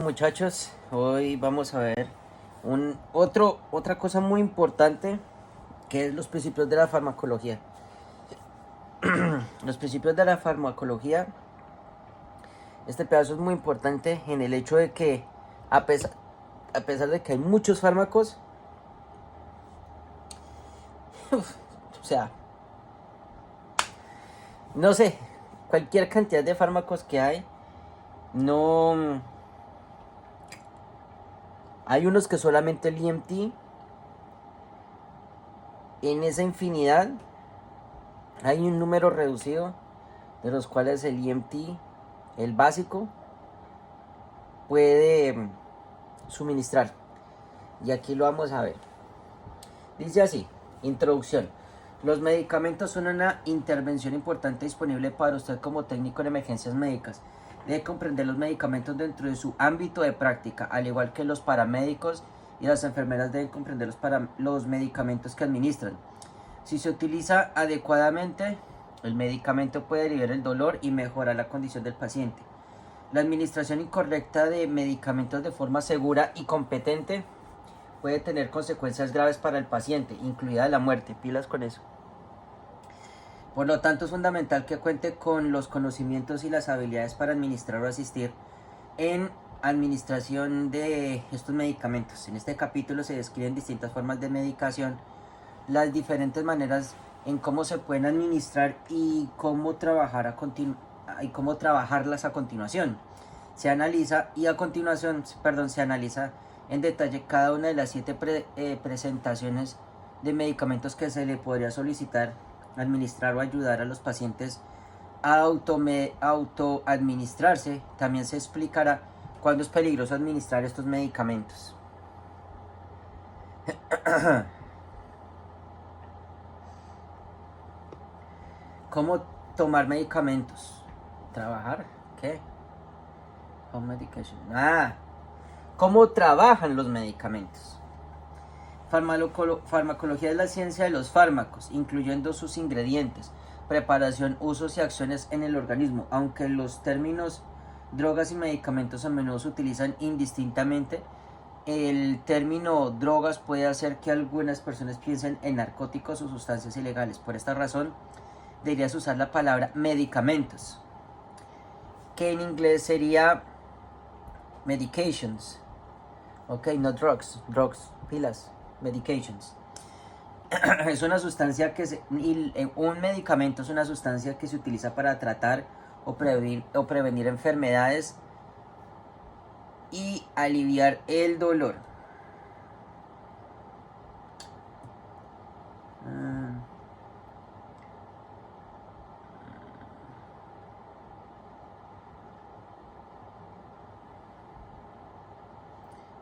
Muchachos, hoy vamos a ver otra cosa muy importante que es los principios de la farmacología. Los principios de la farmacología, este pedazo es muy importante en el hecho de que a pesar de que hay muchos fármacos, o sea, no sé, cualquier cantidad de fármacos que hay, no... Hay unos que solamente el EMT, en esa infinidad, hay un número reducido de los cuales el EMT, el básico, puede suministrar. Y aquí lo vamos a ver. Dice así, introducción. Los medicamentos son una intervención importante disponible para usted como técnico en emergencias médicas. Debe comprender los medicamentos dentro de su ámbito de práctica, al igual que los paramédicos y las enfermeras deben comprender los medicamentos que administran. Si se utiliza adecuadamente, el medicamento puede aliviar el dolor y mejorar la condición del paciente. La administración incorrecta de medicamentos de forma segura y competente puede tener consecuencias graves para el paciente, incluida la muerte. Pilas con eso. Por lo tanto, es fundamental que cuente con los conocimientos y las habilidades para administrar o asistir en administración de estos medicamentos. En este capítulo se describen distintas formas de medicación, las diferentes maneras en cómo se pueden administrar y cómo trabajarlas a continuación. Se analiza en detalle cada una de las 7 presentaciones de medicamentos que se le podría solicitar administrar o ayudar a los pacientes a autoadministrarse. También se explicará cuándo es peligroso administrar estos medicamentos. ¿Cómo tomar medicamentos? ¿Trabajar? ¿Qué? Home medication. ¿Cómo trabajan los medicamentos? Farmacología es la ciencia de los fármacos, incluyendo sus ingredientes, preparación, usos y acciones en el organismo. Aunque los términos drogas y medicamentos a menudo se utilizan indistintamente, el término drogas puede hacer que algunas personas piensen en narcóticos o sustancias ilegales. Por esta razón, deberías usar la palabra medicamentos, que en inglés sería medications. Ok, no drugs, pilas, medications. Es una sustancia un medicamento es una sustancia que se utiliza para tratar o prevenir enfermedades y aliviar el dolor.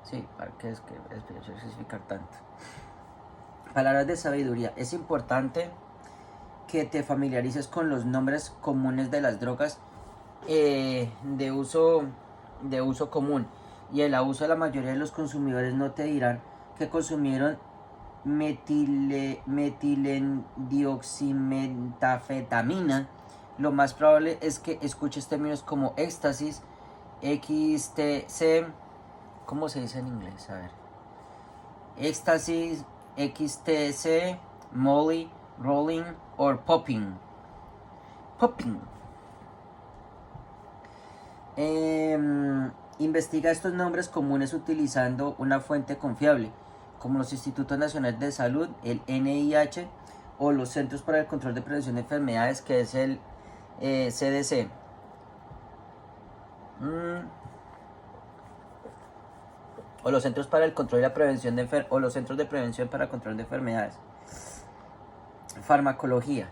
Sí, para que especificar tanto. Palabras de sabiduría. Es importante que te familiarices con los nombres comunes de las drogas de uso común. Y el abuso de la mayoría de los consumidores no te dirán que consumieron metilendioximetafetamina. Lo más probable es que escuches términos como éxtasis, XTC. ¿Cómo se dice en inglés? A ver. Éxtasis, XTC, molly, rolling or popping. Popping. Investiga estos nombres comunes utilizando una fuente confiable, como los Institutos Nacionales de Salud, el NIH, o los Centros para el Control de Prevención de Enfermedades, que es el CDC. O los Centros para el Control y la Prevención o los Centros de Prevención para Control de Enfermedades. Farmacología.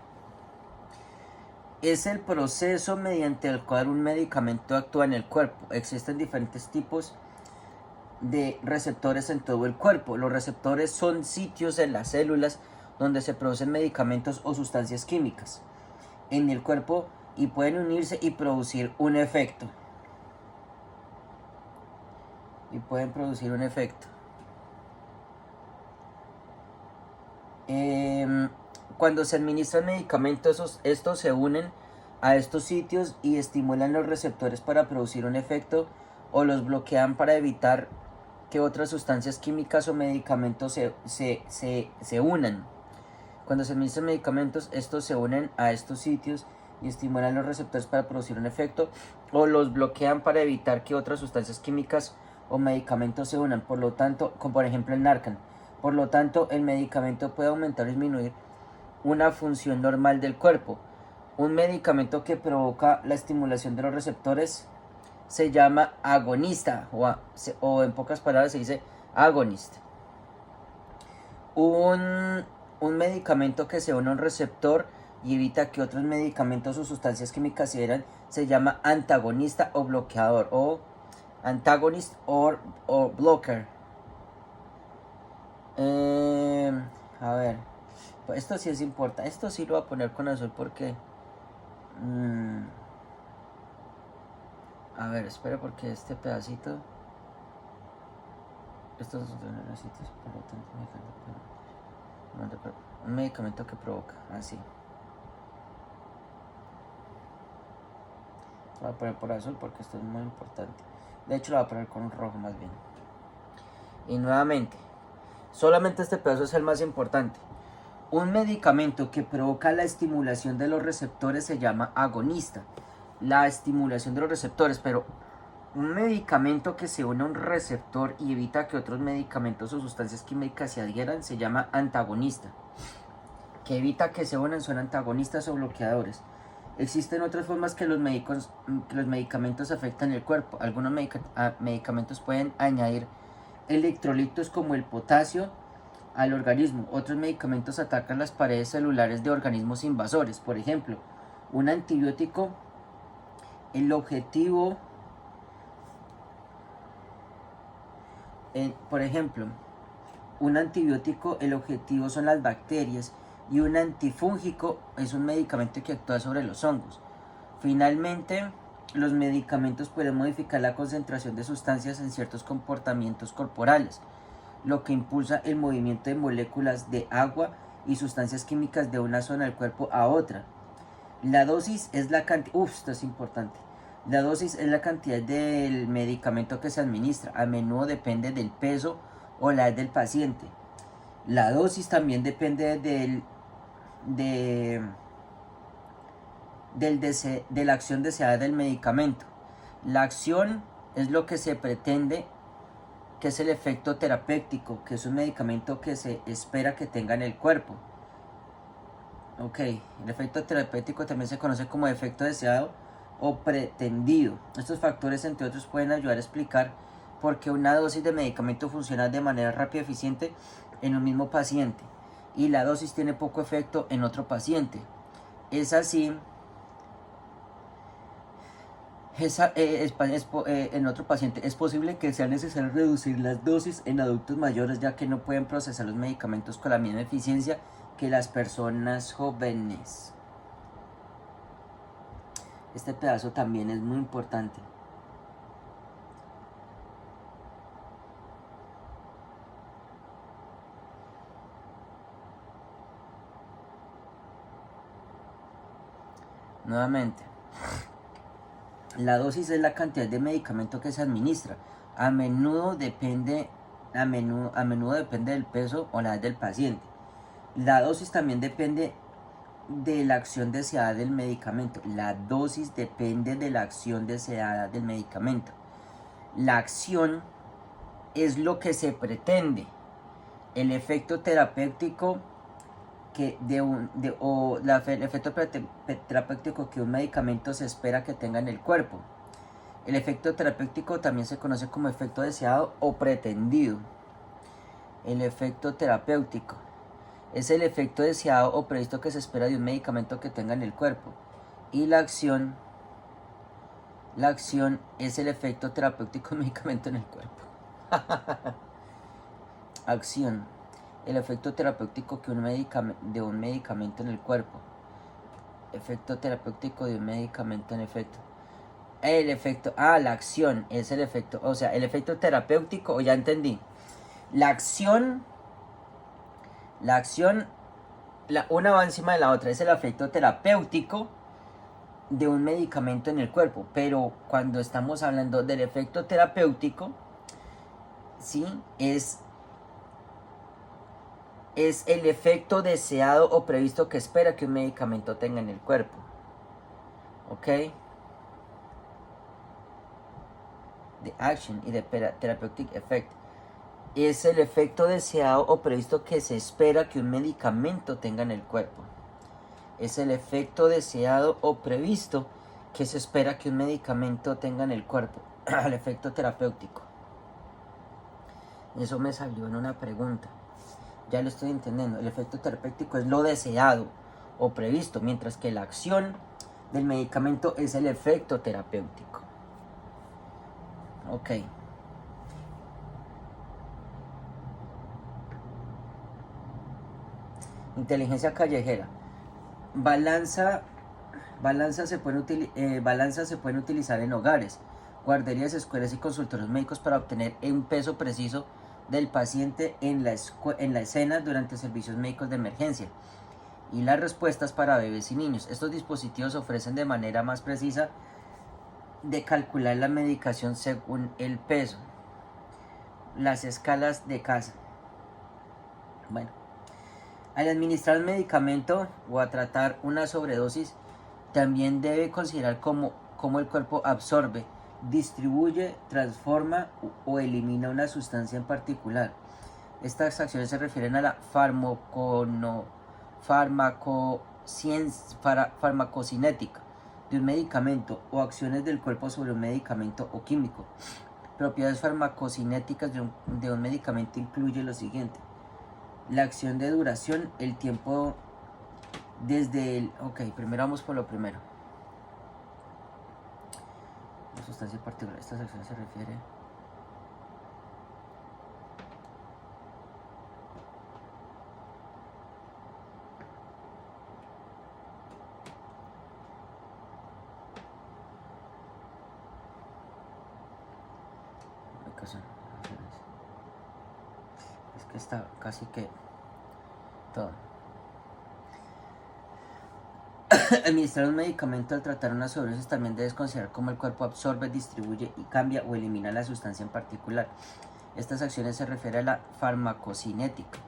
Es el proceso mediante el cual un medicamento actúa en el cuerpo. Existen diferentes tipos de receptores en todo el cuerpo. Los receptores son sitios en las células donde se producen medicamentos o sustancias químicas en el cuerpo y pueden unirse y producir un efecto. Cuando se administran medicamentos, estos se unen a estos sitios y estimulan los receptores para producir un efecto o los bloquean para evitar que otras sustancias químicas o medicamentos se unan. Cuando se administran medicamentos, estos se unen a estos sitios y estimulan los receptores para producir un efecto, o los bloquean para evitar que otras sustancias químicas o medicamentos se unan. Por lo tanto, como por ejemplo el Narcan. Por lo tanto, el medicamento puede aumentar o disminuir una función normal del cuerpo. Un medicamento que provoca la estimulación de los receptores se llama agonista, o en pocas palabras se dice agonist. Un medicamento que se une a un receptor y evita que otros medicamentos o sustancias químicas se adhieran se llama antagonista o bloqueador, o antagonist o blocker. A ver, pues esto sí es importante. Esto sí lo voy a poner con azul porque a ver, espera, porque este pedacito, estos son pedacitos, por lo tanto, un medicamento que provoca, así. Lo voy a poner por azul porque esto es muy importante. De hecho, lo voy a poner con rojo más bien. Y nuevamente, solamente este pedazo es el más importante. Un medicamento que provoca la estimulación de los receptores se llama agonista. La estimulación de los receptores, pero un medicamento que se une a un receptor y evita que otros medicamentos o sustancias químicas se adhieran se llama antagonista. Que evita que se unan son antagonistas o bloqueadores. Existen otras formas que los medicamentos afectan el cuerpo. Algunos medicamentos pueden añadir electrolitos como el potasio al organismo. Otros medicamentos atacan las paredes celulares de organismos invasores. Por ejemplo, un antibiótico, el objetivo, el objetivo son las bacterias, y un antifúngico es un medicamento que actúa sobre los hongos. Finalmente, los medicamentos pueden modificar la concentración de sustancias en ciertos comportamientos corporales, lo que impulsa el movimiento de moléculas de agua y sustancias químicas de una zona del cuerpo a otra. La dosis es la cantidad, esto es importante. La dosis es la cantidad del medicamento que se administra. A menudo depende del peso o la edad del paciente. La dosis también depende de la acción deseada del medicamento. La acción es lo que se pretende, que es el efecto terapéutico, que es un medicamento que se espera que tenga en el cuerpo. Ok, el efecto terapéutico también se conoce como efecto deseado o pretendido. Estos factores, entre otros, pueden ayudar a explicar por qué una dosis de medicamento funciona de manera rápida y eficiente en un mismo paciente y la dosis tiene poco efecto en otro paciente. Es así. En otro paciente es posible que sea necesario reducir las dosis en adultos mayores, ya que no pueden procesar los medicamentos con la misma eficiencia que las personas jóvenes. Este pedazo también es muy importante. Nuevamente, la dosis es la cantidad de medicamento que se administra. A menudo depende del peso o la edad del paciente. La dosis también depende de la acción deseada del medicamento. La dosis depende de la acción deseada del medicamento. La acción es lo que se pretende. El efecto terapéutico el efecto terapéutico que un medicamento se espera que tenga en el cuerpo. El efecto terapéutico también se conoce como efecto deseado o pretendido. El efecto terapéutico es el efecto deseado o previsto que se espera de un medicamento que tenga en el cuerpo. Y la acción es el efecto terapéutico del medicamento en el cuerpo. Acción. El efecto terapéutico de un medicamento en el cuerpo. Efecto terapéutico de un medicamento en efecto. La acción es el efecto, o sea, el efecto terapéutico, ya entendí. Una va encima de la otra, es el efecto terapéutico de un medicamento en el cuerpo, pero cuando estamos hablando del efecto terapéutico, ¿sí? Es el efecto deseado o previsto que espera que un medicamento tenga en el cuerpo. ¿Ok? The action y the therapeutic effect. Es el efecto deseado o previsto que se espera que un medicamento tenga en el cuerpo. Es el efecto deseado o previsto que se espera que un medicamento tenga en el cuerpo. El efecto terapéutico. Eso me salió en una pregunta. Ya lo estoy entendiendo. El efecto terapéutico es lo deseado o previsto, mientras que la acción del medicamento es el efecto terapéutico. Ok. Inteligencia callejera. Balanzas se pueden utilizar en hogares, guarderías, escuelas y consultorios médicos para obtener un peso preciso del paciente en la escena durante servicios médicos de emergencia. Y las respuestas para bebés y niños. Estos dispositivos ofrecen de manera más precisa de calcular la medicación según el peso. Las escalas de casa. Bueno, al administrar un medicamento o a tratar una sobredosis, también debe considerar cómo el cuerpo absorbe, distribuye, transforma o elimina una sustancia en particular. Estas acciones se refieren a la farmacocinética de un medicamento o acciones del cuerpo sobre un medicamento o químico. Propiedades farmacocinéticas de un medicamento incluye lo siguiente: la acción de duración, el tiempo desde el... Ok, primero vamos por lo primero. La sustancia particular, esta sección se refiere... Es que está casi que todo. Administrar un medicamento al tratar una sobredosis también debes considerar cómo el cuerpo absorbe, distribuye y cambia o elimina la sustancia en particular. Estas acciones se refieren a la farmacocinética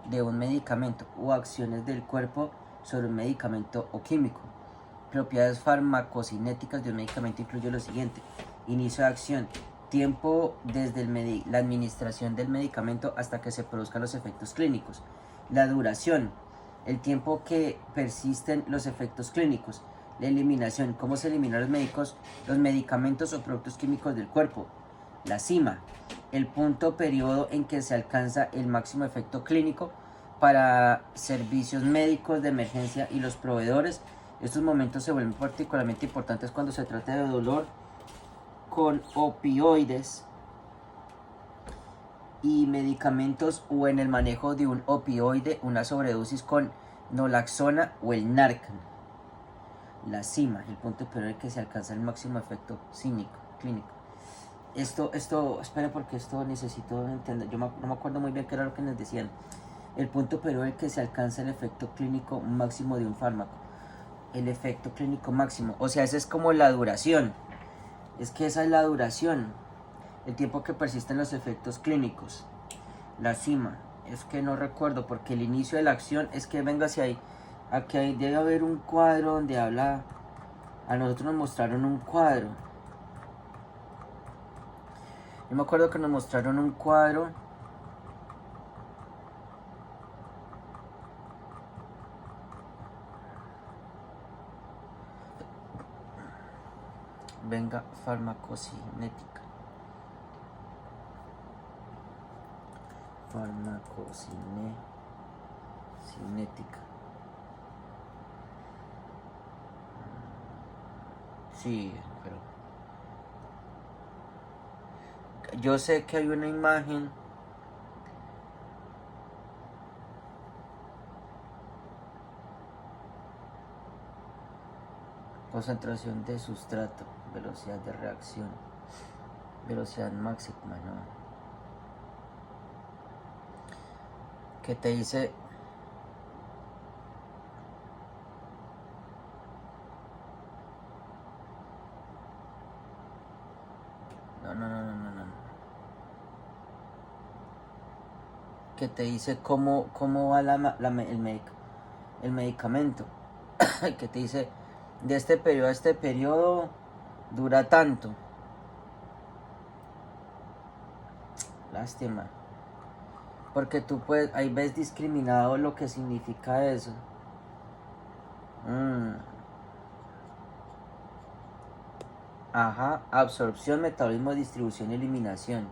de un medicamento o acciones del cuerpo sobre un medicamento o químico. Propiedades farmacocinéticas de un medicamento incluye lo siguiente: inicio de acción, tiempo desde la administración del medicamento hasta que se produzcan los efectos clínicos. La duración, el tiempo que persisten los efectos clínicos. La eliminación, cómo se eliminan los medicamentos o productos químicos del cuerpo. La cima, el punto periodo en que se alcanza el máximo efecto clínico para servicios médicos de emergencia y los proveedores. Estos momentos se vuelven particularmente importantes cuando se trata de dolor con opioides y medicamentos o en el manejo de un opioide, una sobredosis con naloxona o el Narcan. La cima, el punto periodo en que se alcanza el máximo efecto clínico. Esto, espera, porque esto necesito entender. No me acuerdo muy bien qué era lo que nos decían. El punto periodo en que se alcanza el efecto clínico máximo de un fármaco. El efecto clínico máximo, o sea, esa es como la duración. Es que esa es la duración, el tiempo que persisten los efectos clínicos. La cima, es que no recuerdo, porque el inicio de la acción es que venga hacia ahí. Aquí debe haber un cuadro donde habla. A nosotros nos mostraron un cuadro. Yo me acuerdo que nos mostraron un cuadro. Venga, farmacocinética. Farmacocinética. Sí, pero yo sé que hay una imagen. Concentración de sustrato, velocidad de reacción, velocidad máxima, ¿no? Que te dice que te dice cómo va el medicamento. Que te dice, de este periodo a este periodo dura tanto. Lástima. Porque tú puedes, ahí ves discriminado lo que significa eso. Ajá, absorción, metabolismo, distribución y eliminación.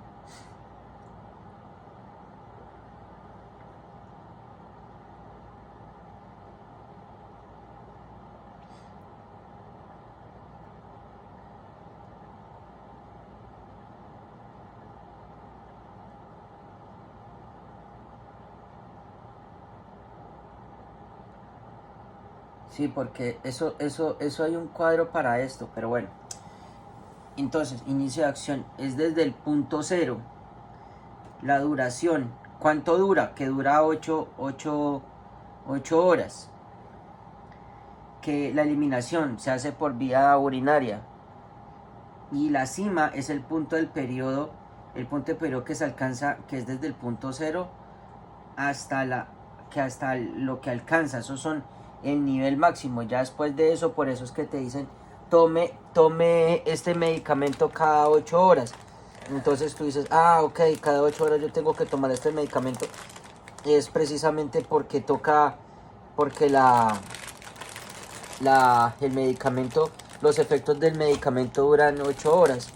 Sí, porque eso hay un cuadro para esto, pero bueno. Entonces, inicio de acción es desde el punto cero. La duración, ¿cuánto dura? Que dura 8 horas. Que la eliminación se hace por vía urinaria. Y la cima es el punto del periodo, que se alcanza, que es desde el punto cero hasta lo que alcanza. Esos son el nivel máximo. Ya después de eso, por eso es que te dicen tome este medicamento cada 8 horas. Entonces tú dices, ok, cada 8 horas yo tengo que tomar este medicamento. Es precisamente porque el medicamento, los efectos del medicamento duran 8 horas.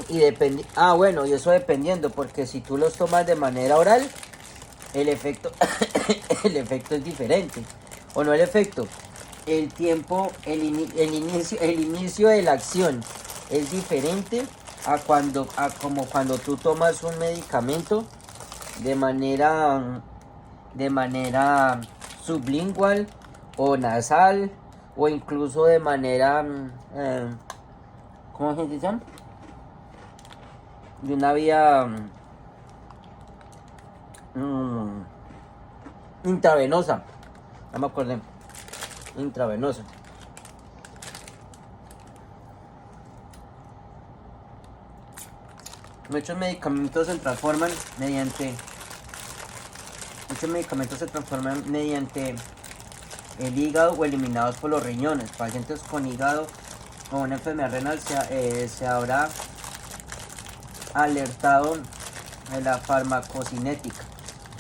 Y depende, bueno, y eso dependiendo, porque si tú los tomas de manera oral, el efecto es diferente. O no el efecto, el tiempo, el inicio de la acción es diferente a como cuando tú tomas un medicamento de manera sublingual o nasal, o incluso de manera ¿cómo se dice? De una vía intravenosa. No me acuerdo. Intravenosa. Muchos medicamentos se transforman mediante el hígado o eliminados por los riñones. Pacientes con hígado o una enfermedad renal se habrá alertado de la farmacocinética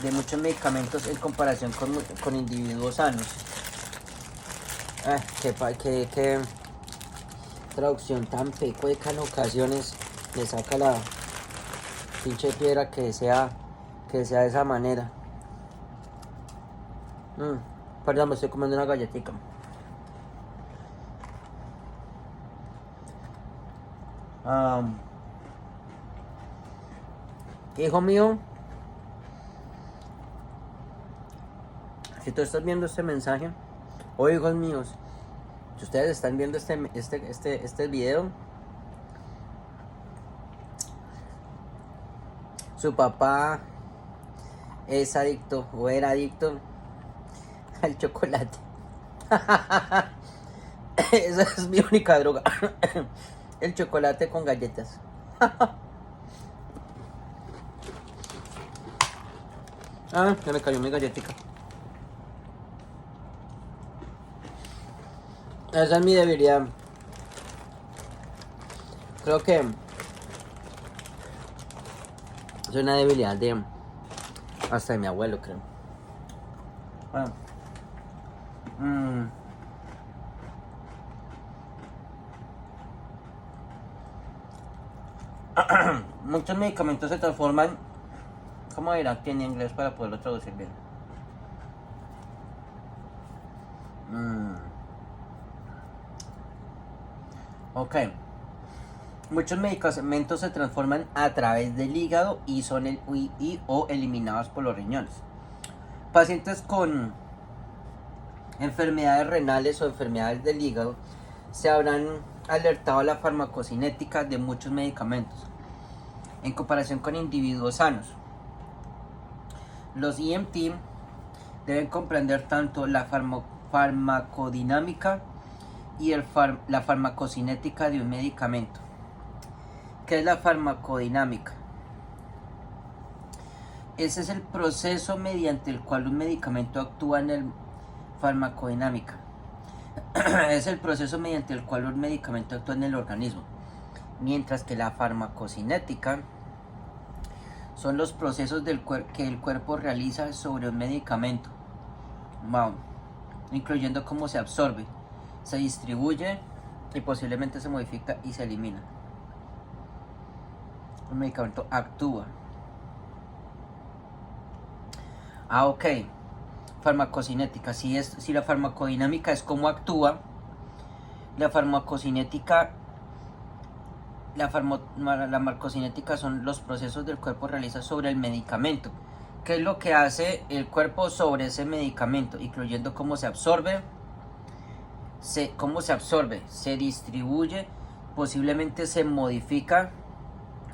de muchos medicamentos en comparación con individuos sanos. Qué traducción tan pecueca en ocasiones. Le saca la pinche piedra que sea de esa manera. Perdón, me estoy comiendo una galletita. Hijo mío, si tú estás viendo este mensaje, o hijos míos, si ustedes están viendo este video, su papá es adicto o era adicto al chocolate. Esa es mi única droga. El chocolate con galletas. Ya me cayó mi galletita. Esa es mi debilidad. Creo que es una debilidad hasta de mi abuelo, creo. Bueno. Muchos medicamentos se transforman, ¿cómo dirá aquí en inglés para poderlo traducir bien? Ok. Muchos medicamentos se transforman a través del hígado y son o eliminados por los riñones. Pacientes con enfermedades renales o enfermedades del hígado se habrán alertado a la farmacocinética de muchos medicamentos en comparación con individuos sanos. Los EMT deben comprender tanto la farmacodinámica y la farmacocinética de un medicamento. ¿Qué es la farmacodinámica? Ese es el proceso mediante el cual un medicamento actúa en el farmacodinámica. Es el proceso mediante el cual un medicamento actúa en el organismo. Mientras que la farmacocinética son los procesos que el cuerpo realiza sobre un medicamento, incluyendo cómo se absorbe, se distribuye y posiblemente se modifica y se elimina. Un medicamento actúa. Ok. Farmacocinética. Si la farmacodinámica es cómo actúa, la farmacocinética la farmacocinética son los procesos del cuerpo realiza sobre el medicamento. ¿Qué es lo que hace el cuerpo sobre ese medicamento? Incluyendo cómo se absorbe, se distribuye, posiblemente se modifica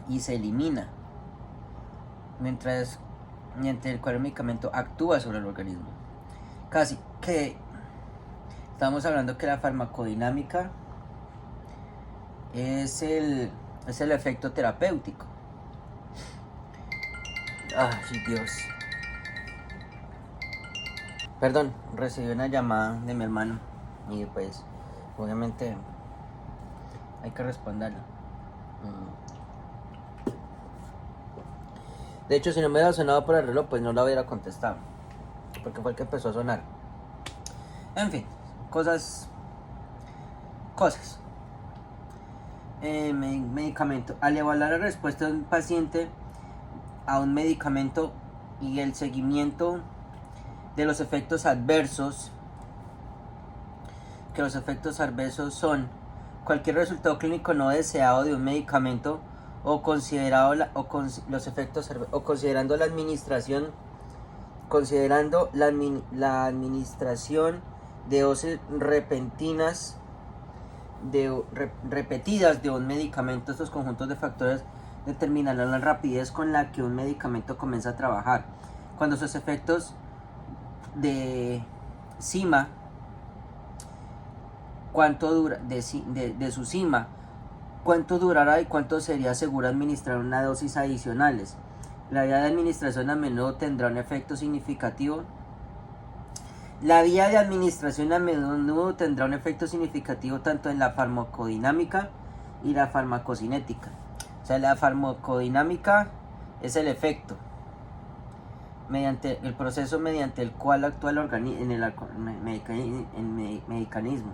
y se elimina. Mientras el cual el medicamento actúa sobre el organismo. Casi que estamos hablando que la farmacodinámica es el efecto terapéutico. Ay, Dios. Perdón, recibí una llamada de mi hermano y pues obviamente hay que responderla. De hecho, si no me hubiera sonado por el reloj, pues no la hubiera contestado, porque fue el que empezó a sonar. En fin, cosas. Medicamento. Al evaluar la respuesta de un paciente a un medicamento y el seguimiento de los efectos adversos, que los efectos adversos son cualquier resultado clínico no deseado de un medicamento o considerando la administración de dosis repetidas de un medicamento. Estos conjuntos de factores determinarán la rapidez con la que un medicamento comienza a trabajar. Cuando sus efectos de cima, cuánto dura de su cima, cuánto durará y cuánto sería seguro administrar una dosis adicionales. La vía de administración a menudo tendrá un efecto significativo. La vía de administración a menudo tendrá un efecto significativo tanto en la farmacodinámica y la farmacocinética. O sea, la farmacodinámica es el efecto, mediante el proceso mediante el cual actúa el mecanismo.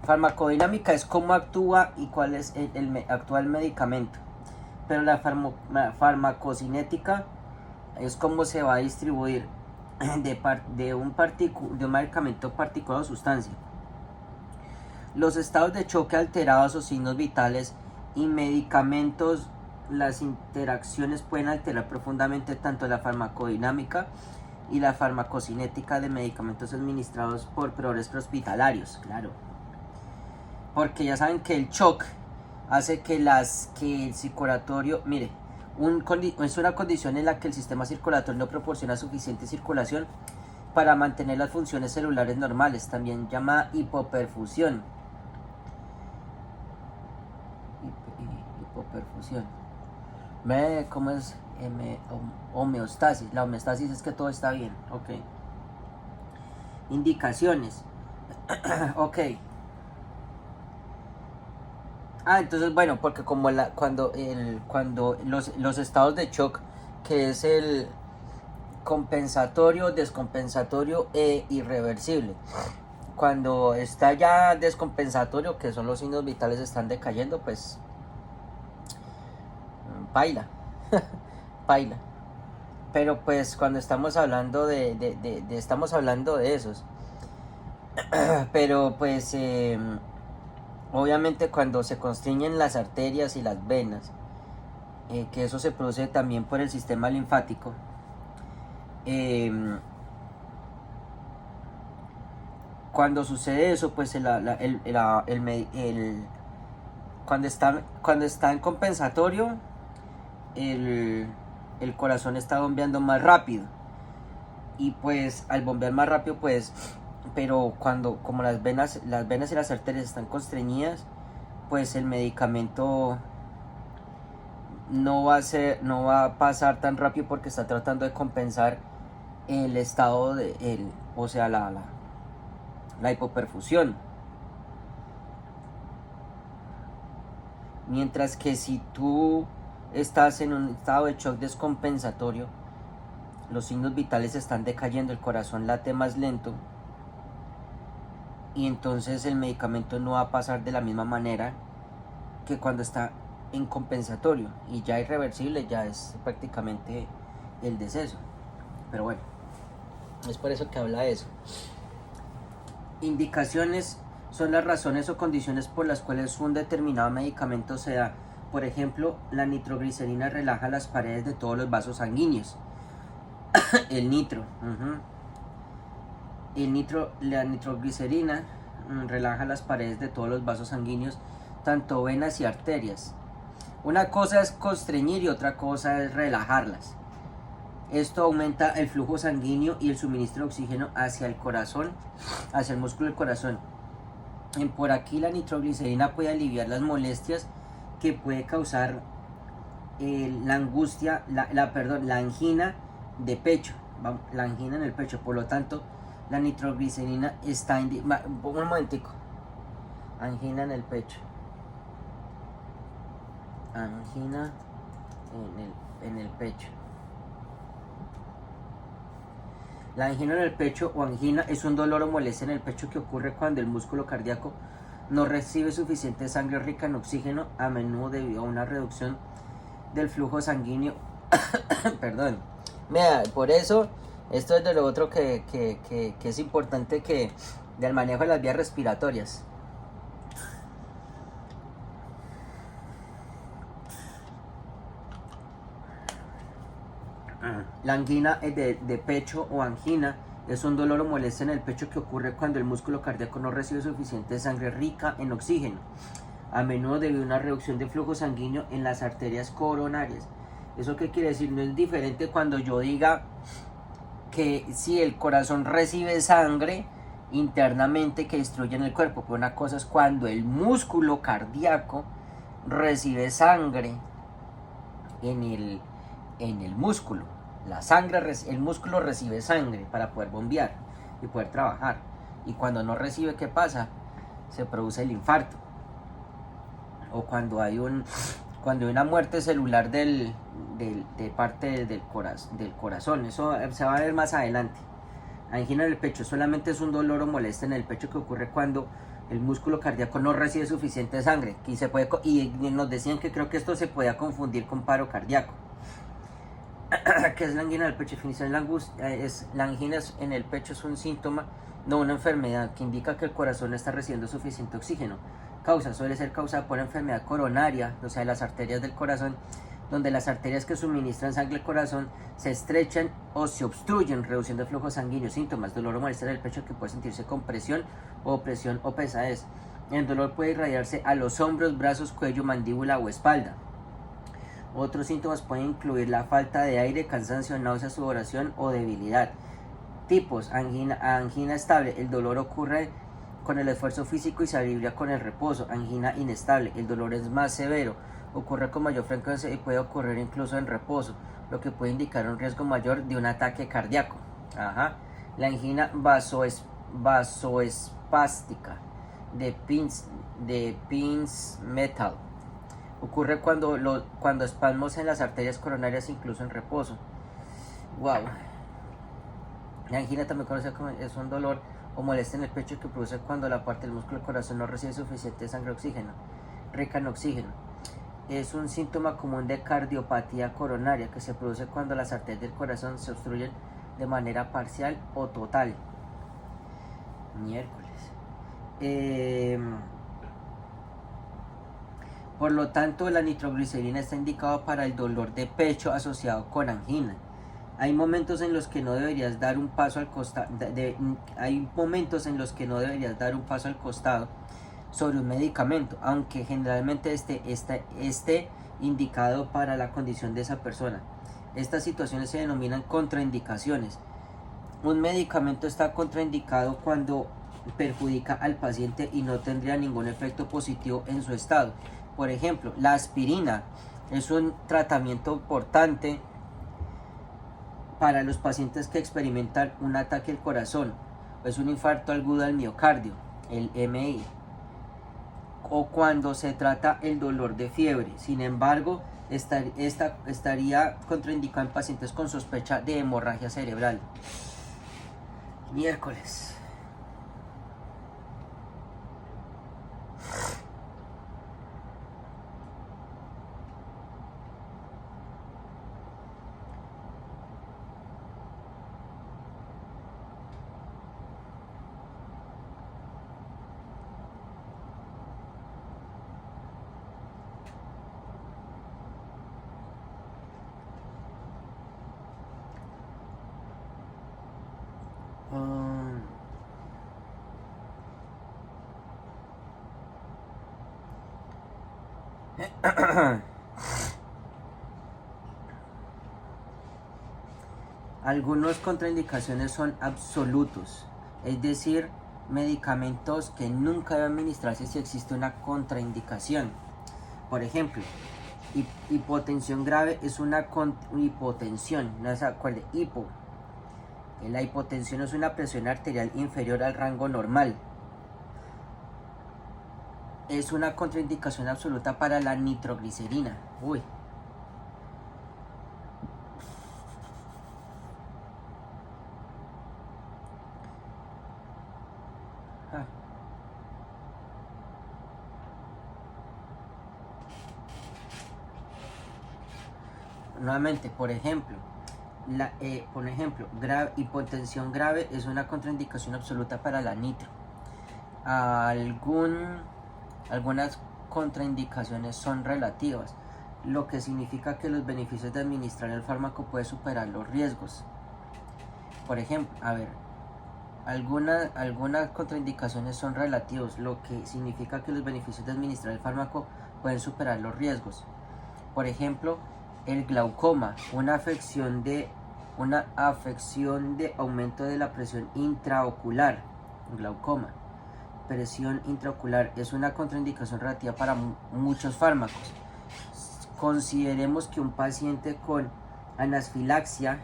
Farmacodinámica es cómo actúa y cuál es actúa el medicamento. Pero la farmacocinética es cómo se va a distribuir de un medicamento particular o sustancia. Los estados de choque alterados o signos vitales y medicamentos, las interacciones pueden alterar profundamente tanto la farmacodinámica y la farmacocinética de medicamentos administrados por proveedores prehospitalarios, claro. Porque ya saben que el shock hace que el circulatorio, es una condición en la que el sistema circulatorio no proporciona suficiente circulación para mantener las funciones celulares normales, también llamada hipoperfusión. Hipoperfusión. ¿Ve cómo es? Homeostasis. La homeostasis es que todo está bien. Ok. Indicaciones. Ok. Entonces, bueno, porque como cuando los estados de shock, que es el compensatorio, descompensatorio e irreversible. Cuando está ya descompensatorio, que son los signos vitales están decayendo, pues paila. Pero pues cuando estamos hablando estamos hablando de esos. Pero pues obviamente cuando se constriñen las arterias y las venas, que eso se produce también por el sistema linfático, cuando sucede eso, pues cuando está en compensatorio, el corazón está bombeando más rápido, y pues al bombear más rápido, pues, pero como las venas y las arterias están constreñidas, pues el medicamento no va a pasar tan rápido porque está tratando de compensar el estado o sea, la hipoperfusión. Mientras que si tú estás en un estado de shock descompensatorio, los signos vitales están decayendo, el corazón late más lento y entonces el medicamento no va a pasar de la misma manera que cuando está en compensatorio y ya irreversible, ya es prácticamente el deceso. Pero bueno, es por eso que habla de eso. Indicaciones son las razones o condiciones por las cuales un determinado medicamento se da. Por ejemplo, la nitroglicerina relaja las paredes de todos los vasos sanguíneos. El nitro, la nitroglicerina relaja las paredes de todos los vasos sanguíneos, tanto venas y arterias. Una cosa es constreñir y otra cosa es relajarlas. Esto aumenta el flujo sanguíneo y el suministro de oxígeno hacia el corazón, hacia el músculo del corazón. Por aquí la nitroglicerina puede aliviar las molestias que puede causar la angustia, la angina de pecho, la angina en el pecho. Por lo tanto, la nitroglicerina está un momentico. Angina en el pecho. Angina en el pecho. La angina en el pecho o angina es un dolor o molestia en el pecho que ocurre cuando el músculo cardíaco no recibe suficiente sangre rica en oxígeno, a menudo debido a una reducción del flujo sanguíneo. Perdón. Mira, por eso, esto es de lo otro que es importante, que del manejo de las vías respiratorias. La angina de pecho o angina es un dolor o molestia en el pecho que ocurre cuando el músculo cardíaco no recibe suficiente sangre rica en oxígeno, a menudo debido a una reducción de flujo sanguíneo en las arterias coronarias. ¿Eso qué quiere decir? No es diferente cuando yo diga que si el corazón recibe sangre internamente que destruye en el cuerpo, pero una cosa es cuando el músculo cardíaco recibe sangre en el músculo. La sangre, el músculo recibe sangre para poder bombear y poder trabajar. Y cuando no recibe, ¿qué pasa? Se produce el infarto. O cuando hay una muerte celular de parte del corazón. Eso se va a ver más adelante. Angina en el pecho solamente es un dolor o molestia en el pecho que ocurre cuando el músculo cardíaco no recibe suficiente sangre. Y nos decían que creo que esto se podía confundir con paro cardíaco. ¿Qué es la angina del pecho? Definición: la angina en el pecho es un síntoma, no una enfermedad, que indica que el corazón no está recibiendo suficiente oxígeno. Causa: suele ser causada por enfermedad coronaria, o sea, las arterias del corazón, donde las arterias que suministran sangre al corazón se estrechan o se obstruyen, reduciendo el flujo sanguíneo. Síntomas: dolor o molestia en el pecho que puede sentirse con presión o opresión o pesadez. El dolor puede irradiarse a los hombros, brazos, cuello, mandíbula o espalda. Otros síntomas pueden incluir la falta de aire, cansancio, náusea, sudoración o debilidad. Tipos: angina estable. El dolor ocurre con el esfuerzo físico y se alivia con el reposo. Angina inestable. El dolor es más severo, ocurre con mayor frecuencia y puede ocurrir incluso en reposo, lo que puede indicar un riesgo mayor de un ataque cardíaco. La angina vasoespástica de Prinzmetal. Ocurre cuando espasmos en las arterias coronarias, incluso en reposo. Wow. La angina, también conocida como, es un dolor o molestia en el pecho que produce cuando la parte del músculo del corazón no recibe suficiente sangre rica en oxígeno. Es un síntoma común de cardiopatía coronaria que se produce cuando las arterias del corazón se obstruyen de manera parcial o total. Miércoles. Por lo tanto, la nitroglicerina está indicada para el dolor de pecho asociado con angina. Hay momentos en los que no deberías dar un paso al costado. Hay momentos en los que no deberías dar un paso al costado sobre un medicamento, aunque generalmente esté indicado para la condición de esa persona. Estas situaciones se denominan contraindicaciones. Un medicamento está contraindicado cuando perjudica al paciente y no tendría ningún efecto positivo en su estado. Por ejemplo, la aspirina Es un tratamiento importante para los pacientes que experimentan un ataque al corazón, es un infarto agudo al miocardio, el MI, o cuando se trata el dolor de fiebre. Sin embargo, estaría contraindicado en pacientes con sospecha de hemorragia cerebral. Miércoles. Algunas contraindicaciones son absolutos, es decir, medicamentos que nunca deben administrarse si existe una contraindicación. Por ejemplo, hipotensión grave es una hipotensión, no se acuerde, hipo. La hipotensión es una presión arterial inferior al rango normal. Es una contraindicación absoluta para la nitroglicerina. Uy. Nuevamente, por ejemplo, hipotensión grave es una contraindicación absoluta para la nitro. Algunas contraindicaciones son relativas, lo que significa que los beneficios de administrar el fármaco pueden superar los riesgos. Por ejemplo, algunas contraindicaciones son relativos, lo que significa que los beneficios de administrar el fármaco pueden superar los riesgos. Por ejemplo, el glaucoma, una afección de aumento de la presión intraocular. Glaucoma, presión intraocular, es una contraindicación relativa para muchos fármacos. Consideremos que un paciente con anafilacsia,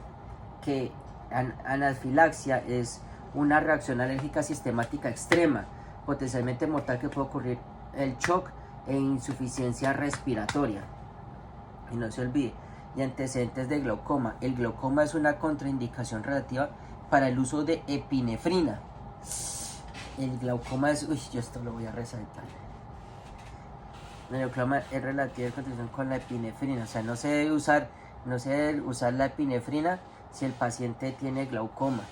anafilacsia es una reacción alérgica sistemática extrema, potencialmente mortal, que puede ocurrir el shock e insuficiencia respiratoria. Y no se olvide, y antecedentes de glaucoma. El glaucoma es una contraindicación relativa para el uso de epinefrina. El glaucoma es... Uy, yo esto lo voy a resaltar. El glaucoma es relativa con la epinefrina. O sea, no se debe usar la epinefrina si el paciente tiene glaucoma.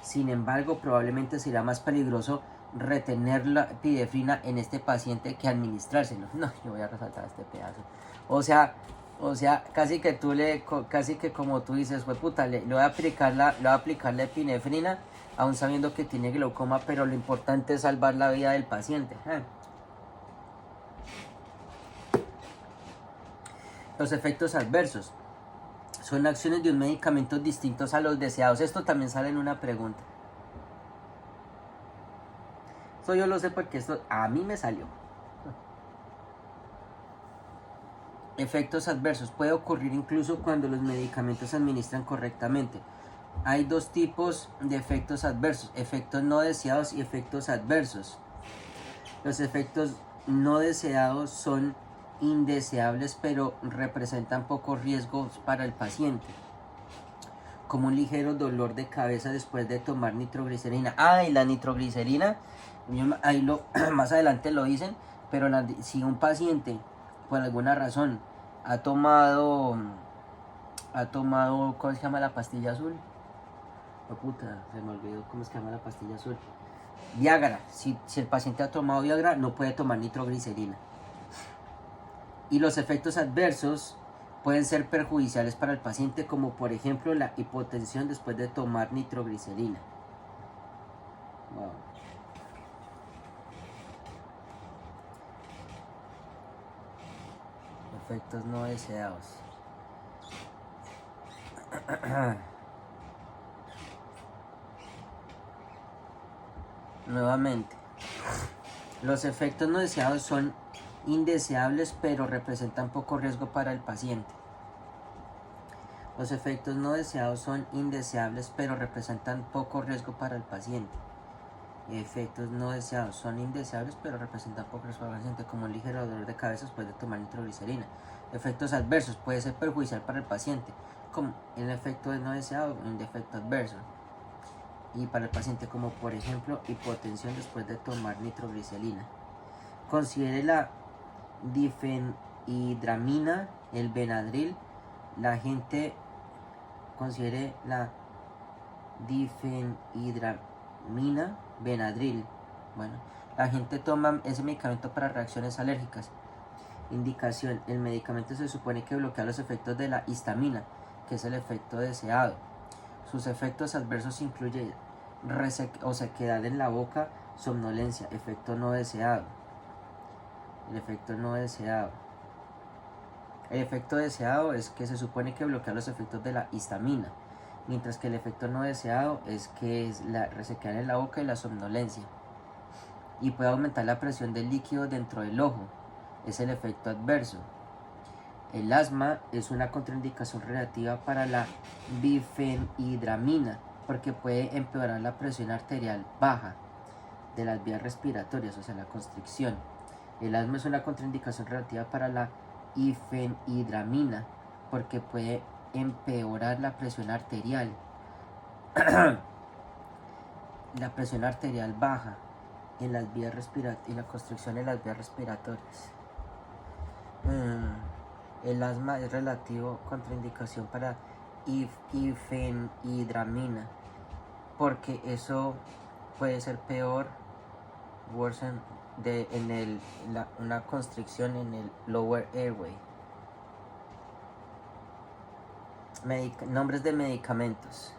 Sin embargo, probablemente será más peligroso retener la epinefrina en este paciente que administrárselo. No, yo voy a resaltar este pedazo. O sea, casi que como tú dices, fue puta, le voy a aplicar la epinefrina, aún sabiendo que tiene glaucoma, pero lo importante es salvar la vida del paciente. Los efectos adversos son acciones de un medicamento distintos a los deseados. Esto también sale en una pregunta. Esto yo lo sé porque esto a mí me salió. Efectos adversos puede ocurrir incluso cuando los medicamentos se administran correctamente. Hay dos tipos de efectos adversos: efectos no deseados y efectos adversos. Los efectos no deseados son indeseables, pero representan pocos riesgos para el paciente, como un ligero dolor de cabeza después de tomar nitroglicerina. Y la nitroglicerina, más adelante lo dicen, pero si un paciente por alguna razón ha tomado, ¿cómo se llama la pastilla azul? Oh, puta, se me olvidó cómo se llama la pastilla azul. Viagra. Si el paciente ha tomado Viagra, no puede tomar nitroglicerina. Y los efectos adversos pueden ser perjudiciales para el paciente, como por ejemplo la hipotensión después de tomar nitroglicerina. Wow. Efectos no deseados. Nuevamente, los efectos no deseados son indeseables pero representan poco riesgo para el paciente. Los efectos no deseados son indeseables pero representan poco riesgo para el paciente. Efectos no deseados son indeseables pero representan poco riesgo para el paciente, como un ligero dolor de cabeza después de tomar nitroglicerina. Efectos adversos puede ser perjudicial para el paciente, como el efecto no deseado, un defecto adverso, y para el paciente, como por ejemplo hipotensión después de tomar nitroglicerina. Considere la difenhidramina, el Benadryl. La gente considere la difenhidramina, Benadryl. Bueno, la gente toma ese medicamento para reacciones alérgicas. Indicación: el medicamento se supone que bloquea los efectos de la histamina, que es el efecto deseado. Sus efectos adversos incluyen sequedad en la boca, somnolencia, efecto no deseado. El efecto no deseado. El efecto deseado es que se supone que bloquea los efectos de la histamina, mientras que el efecto no deseado es que es la resequedad en la boca y la somnolencia. Y puede aumentar la presión del líquido dentro del ojo, es el efecto adverso. El asma es una contraindicación relativa para la difenhidramina, porque puede empeorar la presión arterial baja de las vías respiratorias, o sea, la constricción. El asma es una contraindicación relativa para la difenhidramina, porque puede empeorar la presión arterial. La presión arterial baja en las vías respiratorias y la constricción en las vías respiratorias. El asma es relativo contraindicación para difenhidramina, porque eso puede ser peor, worsen, una constricción en el lower airway. Nombres de medicamentos.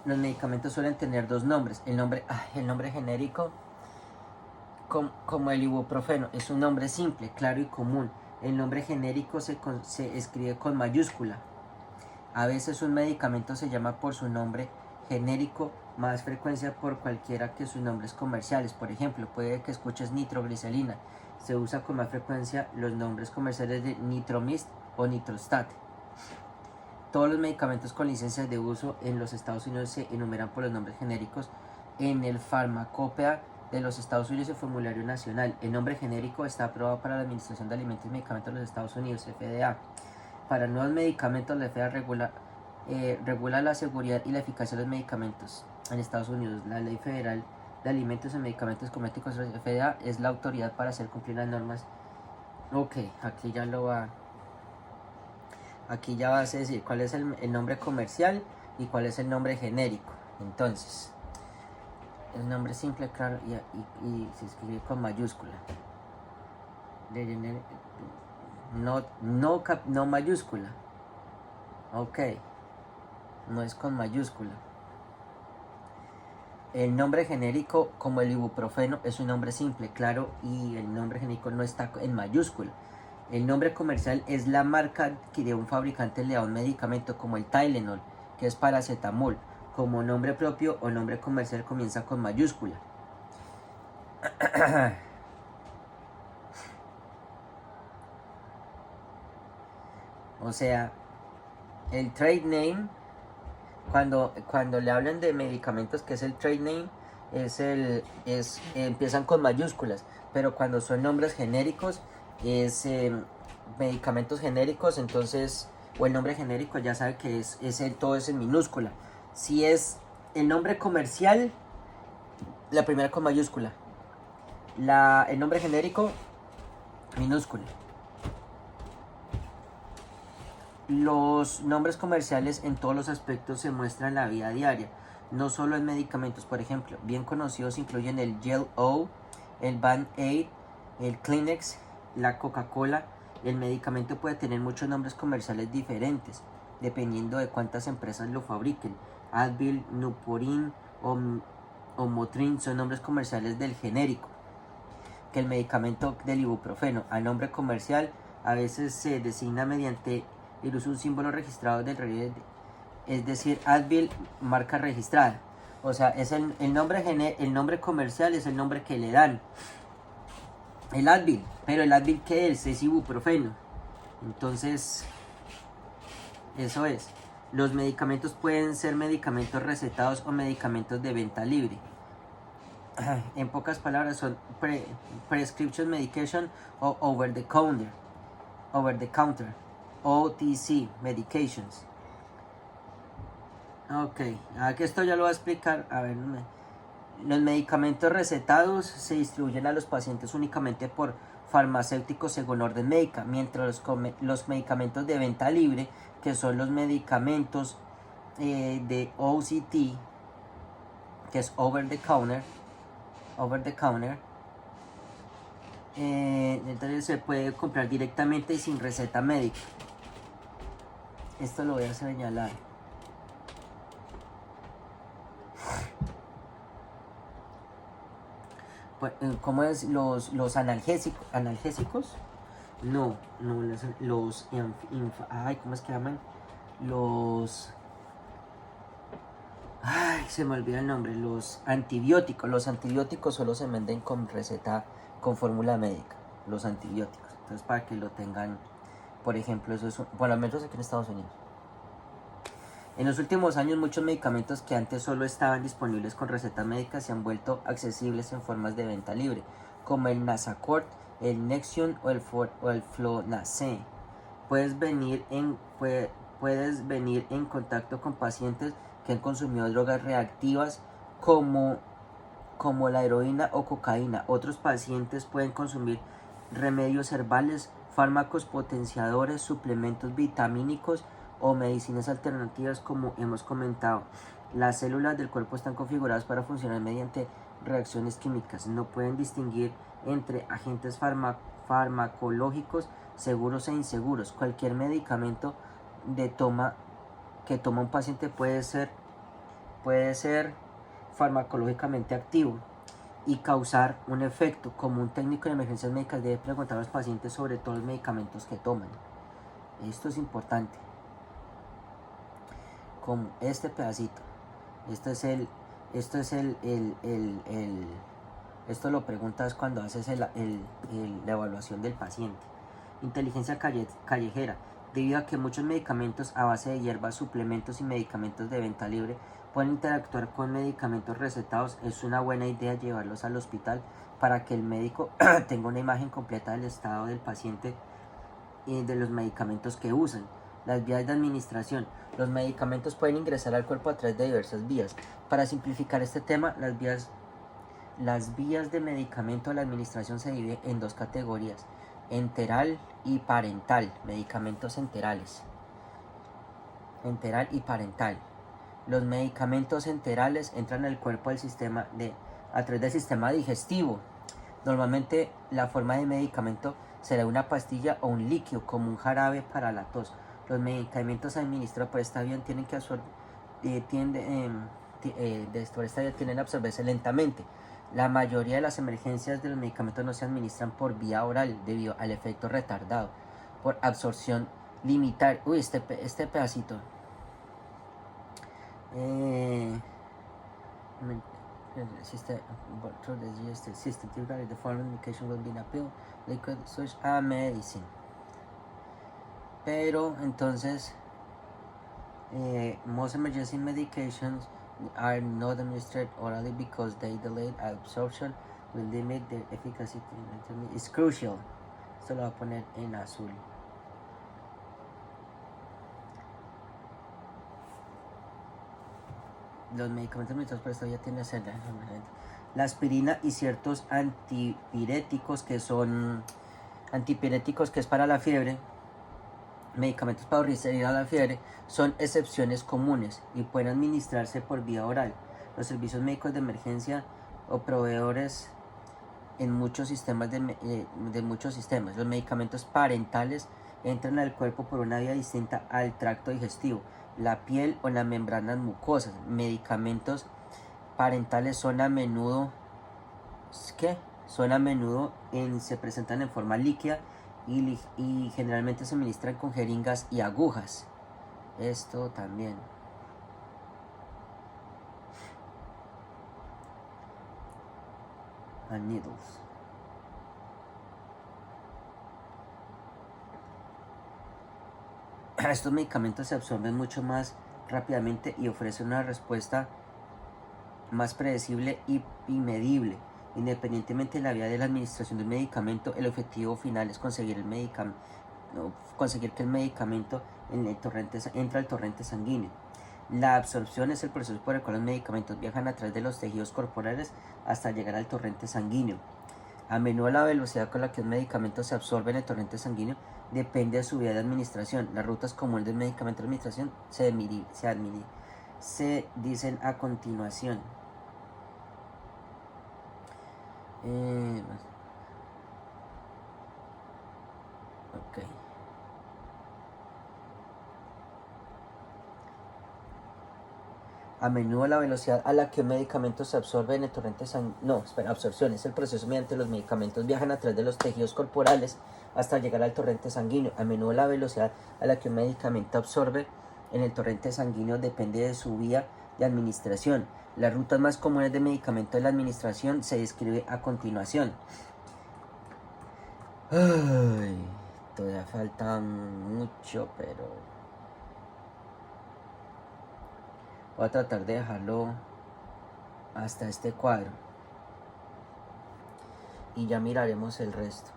Los medicamentos suelen tener dos nombres. El nombre genérico, como el ibuprofeno, es un nombre simple, claro y común. El nombre genérico se escribe con mayúscula. A veces un medicamento se llama por su nombre genérico, más frecuencia por cualquiera que sus nombres comerciales. Por ejemplo, puede que escuches nitroglicerina. Se usa con más frecuencia los nombres comerciales de Nitromist o Nitrostat. Todos los medicamentos con licencias de uso en los Estados Unidos se enumeran por los nombres genéricos en el Farmacopea de los Estados Unidos y el Formulario Nacional. El nombre genérico está aprobado para la Administración de Alimentos y Medicamentos de los Estados Unidos, FDA. Para nuevos medicamentos, la FDA regula la seguridad y la eficacia de los medicamentos en Estados Unidos. La Ley Federal de Alimentos y Medicamentos Cosméticos, FDA, es la autoridad para hacer cumplir las normas. Ok, aquí ya vas a decir cuál es el nombre comercial y cuál es el nombre genérico. Entonces, el nombre simple, claro, y se escribe con mayúscula. No mayúscula. Ok, no es con mayúscula. El nombre genérico, como el ibuprofeno, es un nombre simple, claro, y el nombre genérico no está en mayúscula. El nombre comercial es la marca que de un fabricante le da un medicamento, como el Tylenol, que es paracetamol. Como nombre propio o nombre comercial comienza con mayúscula. O sea, el trade name, cuando le hablan de medicamentos, que es el trade name, empiezan con mayúsculas, pero cuando son nombres genéricos, medicamentos genéricos, entonces, o el nombre genérico ya sabe que todo es en minúscula. Si es el nombre comercial, la primera con mayúscula. El nombre genérico, minúscula. Los nombres comerciales en todos los aspectos se muestran en la vida diaria, no solo en medicamentos. Por ejemplo, bien conocidos incluyen el Gel-O, el Band-Aid, el Kleenex, la Coca-Cola. El medicamento puede tener muchos nombres comerciales diferentes, dependiendo de cuántas empresas lo fabriquen. Advil, Nuporin o Motrin son nombres comerciales del genérico, que el medicamento del ibuprofeno. Al nombre comercial a veces se designa mediante el uso de un símbolo registrado del relieve, es decir, Advil, marca registrada. O sea, es el nombre comercial es el nombre que le dan. El Advil, pero el Advil, ¿qué es ibuprofeno. Entonces, eso es. Los medicamentos pueden ser medicamentos recetados o medicamentos de venta libre. En pocas palabras son prescription medication o over the counter, OTC medications. Ok, aquí esto ya lo voy a explicar. A ver, los medicamentos recetados se distribuyen a los pacientes únicamente por farmacéuticos según orden médica, mientras los medicamentos de venta libre, que son los medicamentos de OCT, que es over the counter, entonces se puede comprar directamente y sin receta médica. Esto lo voy a señalar. ¿Cómo es? Los analgésicos? No, ¿cómo es que llaman? Se me olvida el nombre. Los antibióticos solo se venden con receta, con fórmula médica. Los antibióticos. Entonces, para que lo tengan, por ejemplo, eso es, por lo menos aquí en Estados Unidos. En los últimos años, muchos medicamentos que antes solo estaban disponibles con receta médica se han vuelto accesibles en formas de venta libre, como el Nasacort, el Nexium o el Flonase. Puedes venir en contacto con pacientes que han consumido drogas reactivas como la heroína o cocaína. Otros pacientes pueden consumir remedios herbales, fármacos potenciadores, suplementos vitamínicos o medicinas alternativas, como hemos comentado. Las células del cuerpo están configuradas para funcionar mediante reacciones químicas. No pueden distinguir entre agentes farmacológicos seguros e inseguros. Cualquier medicamento que toma un paciente puede ser farmacológicamente activo y causar un efecto. Como un técnico de emergencias médicas debe preguntar a los pacientes sobre todos los medicamentos que toman. Esto es importante. Como este pedacito. Esto lo preguntas cuando haces la evaluación del paciente. Inteligencia callejera. Debido a que muchos medicamentos a base de hierbas, suplementos y medicamentos de venta libre pueden interactuar con medicamentos recetados, es una buena idea llevarlos al hospital para que el médico tenga una imagen completa del estado del paciente y de los medicamentos que usan. Las vías de administración. Los medicamentos pueden ingresar al cuerpo a través de diversas vías. Para simplificar este tema, las vías de medicamento de la administración se dividen en dos categorías: enteral y parental. Medicamentos enterales. Enteral y parental. Los medicamentos enterales entran al cuerpo a través del sistema digestivo. Normalmente la forma de medicamento será una pastilla o un líquido, como un jarabe para la tos. Los medicamentos administrados por esta vía tienden a absorberse lentamente. La mayoría de las emergencias de los medicamentos no se administran por vía oral debido al efecto retardado por absorción limitar. Este pedacito. System, typically the following medication will be a pill, liquid, such a medicine. Pero entonces, most emergency medications are not administered orally because they delayed absorption will limit their efficacy. It's crucial. Esto lo voy a poner en azul. Los medicamentos administrados por esta vía tienen que ser la aspirina y ciertos antipiréticos que es para la fiebre. Medicamentos para resistir a la fiebre son excepciones comunes y pueden administrarse por vía oral. Los servicios médicos de emergencia o proveedores en muchos sistemas de muchos sistemas. Los medicamentos parentales entran al cuerpo por una vía distinta al tracto digestivo, la piel o las membranas mucosas. Medicamentos parentales son a menudo se presentan en forma líquida y generalmente se administran con jeringas y agujas. Esto también. And needles. Estos medicamentos se absorben mucho más rápidamente y ofrecen una respuesta más predecible y medible. Independientemente de la vía de la administración del medicamento, el objetivo final es conseguir que el medicamento entre al torrente sanguíneo. La absorción es el proceso por el cual los medicamentos viajan a través de los tejidos corporales hasta llegar al torrente sanguíneo. A menudo la velocidad con la que un medicamento se absorbe en el torrente sanguíneo depende de su vía de administración. Las rutas comunes del medicamento de administración se dicen a continuación. Ok. A menudo la velocidad a la que un medicamento se absorbe en el torrente sanguíneo. Absorción es el proceso mediante los medicamentos viajan a través de los tejidos corporales hasta llegar al torrente sanguíneo. A menudo la velocidad a la que un medicamento absorbe en el torrente sanguíneo depende de su vía de administración. Las rutas más comunes de medicamento de la administración se describe a continuación. Ay, todavía falta mucho, pero voy a tratar de dejarlo hasta este cuadro y ya miraremos el resto.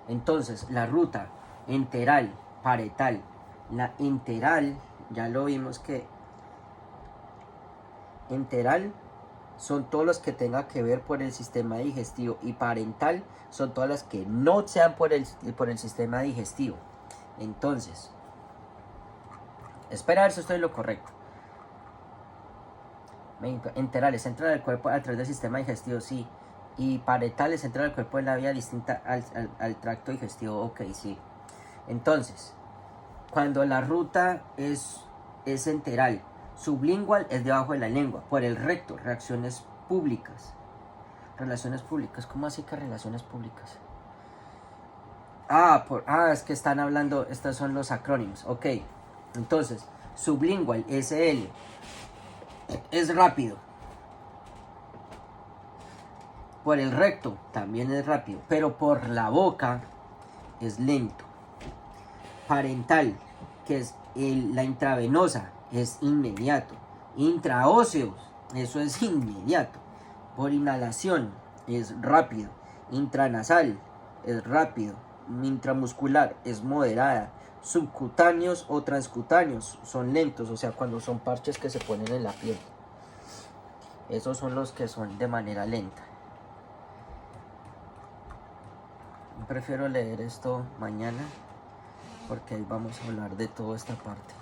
Entonces, la ruta enteral, parental. La enteral, ya lo vimos que enteral son todos los que tengan que ver por el sistema digestivo, y parental son todas las que no sean por el sistema digestivo. Entonces, espera a ver si estoy en lo correcto. Enterales entran al cuerpo a través del sistema digestivo, sí. Y parentales entran al cuerpo de la vía distinta al tracto digestivo, ok, sí. Entonces, cuando la ruta es enteral, sublingual es debajo de la lengua, por el recto, relaciones públicas. ¿Cómo así que relaciones públicas? Es que están hablando, estos son los acrónimos, ok. Entonces, sublingual, SL, es rápido. Por el recto también es rápido, pero por la boca es lento. Parental, que es la intravenosa, es inmediato. Intraóseos, eso es inmediato. Por inhalación es rápido. Intranasal es rápido. Intramuscular es moderada. Subcutáneos o transcutáneos son lentos, o sea, cuando son parches que se ponen en la piel. Esos son los que son de manera lenta. Prefiero leer esto mañana porque ahí vamos a hablar de toda esta parte.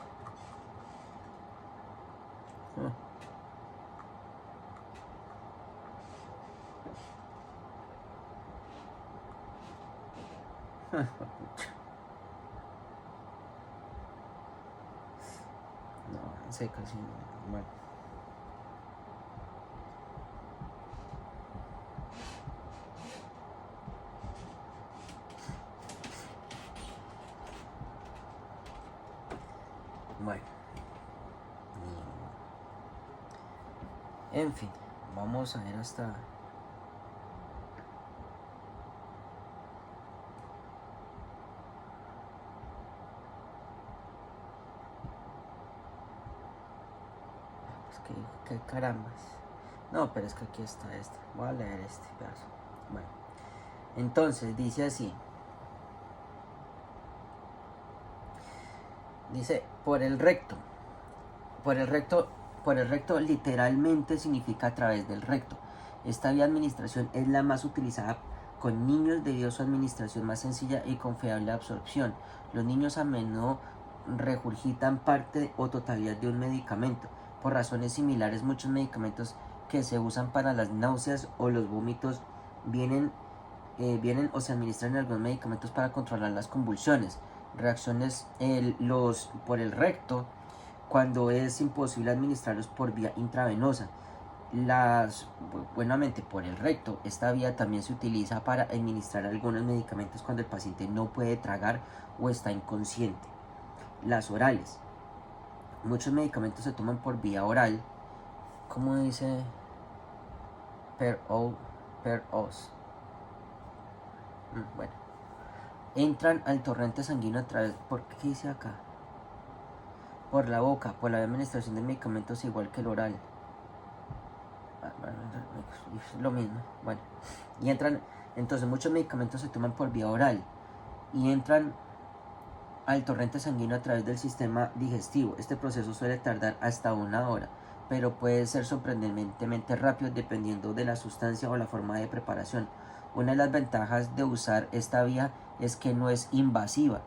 No, en serio, casi no. Bueno. Bueno. En fin, vamos a ver hasta... ¿Qué carambas? No, pero es que aquí está este. Voy a leer este pedazo. Bueno. Entonces, dice así. Dice, por el recto. Por el recto literalmente significa a través del recto. Esta vía de administración es la más utilizada con niños debido a su administración más sencilla y confiable absorción. Los niños a menudo regurgitan parte o totalidad de un medicamento. Por razones similares, muchos medicamentos que se usan para las náuseas o los vómitos vienen o se administran en algunos medicamentos para controlar las convulsiones. Reacciones por el recto, cuando es imposible administrarlos por vía intravenosa. Buenamente por el recto, esta vía también se utiliza para administrar algunos medicamentos cuando el paciente no puede tragar o está inconsciente. Las orales. Muchos medicamentos se toman por vía oral, como dice per os. Bueno, entran al torrente sanguíneo a través... ¿Por qué dice acá? por la boca, por la administración de medicamentos igual que el oral. Es lo mismo. Bueno, y entran, entonces muchos medicamentos se toman por vía oral y entran al torrente sanguíneo a través del sistema digestivo. Este proceso suele tardar hasta 1 hora, pero puede ser sorprendentemente rápido dependiendo de la sustancia o la forma de preparación. Una de las ventajas de usar esta vía es que no es invasiva.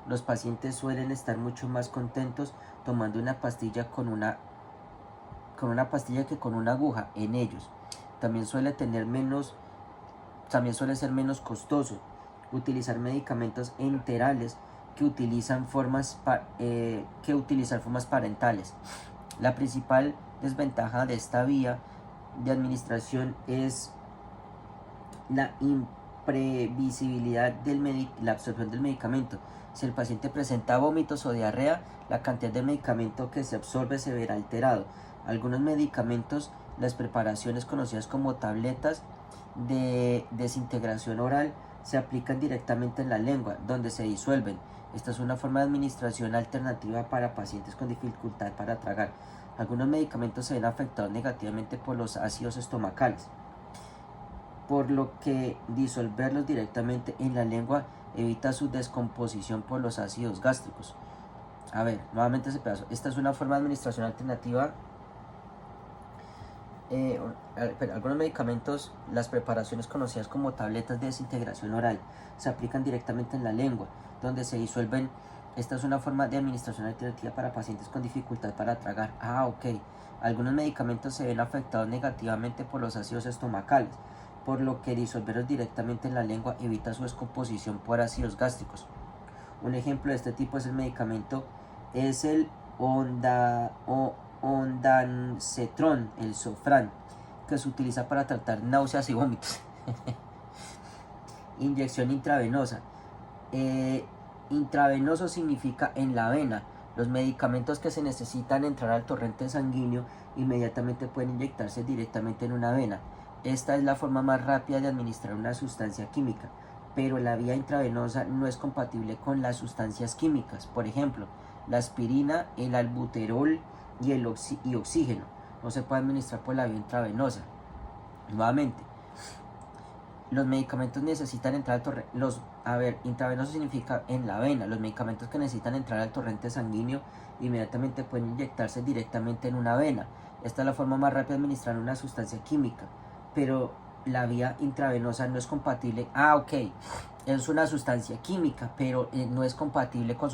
Los pacientes suelen estar mucho más contentos tomando una pastilla que con una aguja en ellos. También suele ser menos costoso utilizar medicamentos enterales que utilizar formas parentales. La principal desventaja de esta vía de administración es la imprevisibilidad de la absorción del medicamento. Si el paciente presenta vómitos o diarrea, la cantidad de medicamento que se absorbe se verá alterado. Algunos medicamentos, las preparaciones conocidas como tabletas de desintegración oral, se aplican directamente en la lengua, donde se disuelven. Esta es una forma de administración alternativa para pacientes con dificultad para tragar. Algunos medicamentos se ven afectados negativamente por los ácidos estomacales, por lo que disolverlos directamente en la lengua evita su descomposición por los ácidos gástricos. A ver, nuevamente ese pedazo. Esta es una forma de administración alternativa. Algunos medicamentos, las preparaciones conocidas como tabletas de desintegración oral, se aplican directamente en la lengua, donde se disuelven. Esta es una forma de administración alternativa para pacientes con dificultad para tragar. Ok. Algunos medicamentos se ven afectados negativamente por los ácidos estomacales, por lo que disolverlos directamente en la lengua evita su descomposición por ácidos gástricos. Un ejemplo de este tipo es el medicamento es el ondansetron, el Sofran, que se utiliza para tratar náuseas y vómitos. Inyección intravenosa. Intravenoso significa en la vena. Los medicamentos que se necesitan entrar al torrente sanguíneo inmediatamente pueden inyectarse directamente en una vena. Esta es la forma más rápida de administrar una sustancia química, pero la vía intravenosa no es compatible con las sustancias químicas. Por ejemplo, la aspirina, el albuterol y oxígeno no se puede administrar por la vía intravenosa. Nuevamente, los medicamentos necesitan entrar al torrente. Intravenoso significa en la vena. Los medicamentos que necesitan entrar al torrente sanguíneo inmediatamente pueden inyectarse directamente en una vena. Esta es la forma más rápida de administrar una sustancia química, pero la vía intravenosa no es compatible. Es una sustancia química, pero no es compatible con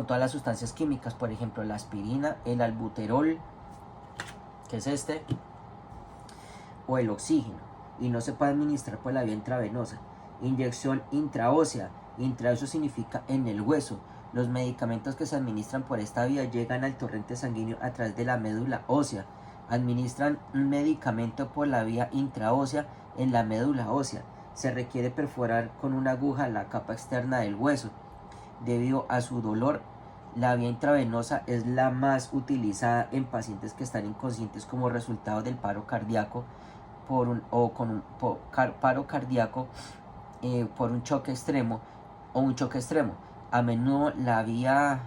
todas las sustancias químicas. Por ejemplo, la aspirina, el albuterol, que es este, o el oxígeno, y no se puede administrar por la vía intravenosa. Inyección intraósea. Intraóseo significa en el hueso. Los medicamentos que se administran por esta vía llegan al torrente sanguíneo a través de la médula ósea. Administran un medicamento por la vía intraósea en la médula ósea. Se requiere perforar con una aguja la capa externa del hueso. Debido a su dolor, la vía intravenosa es la más utilizada en pacientes que están inconscientes como resultado del paro cardíaco por un choque extremo o un choque extremo. A menudo la vía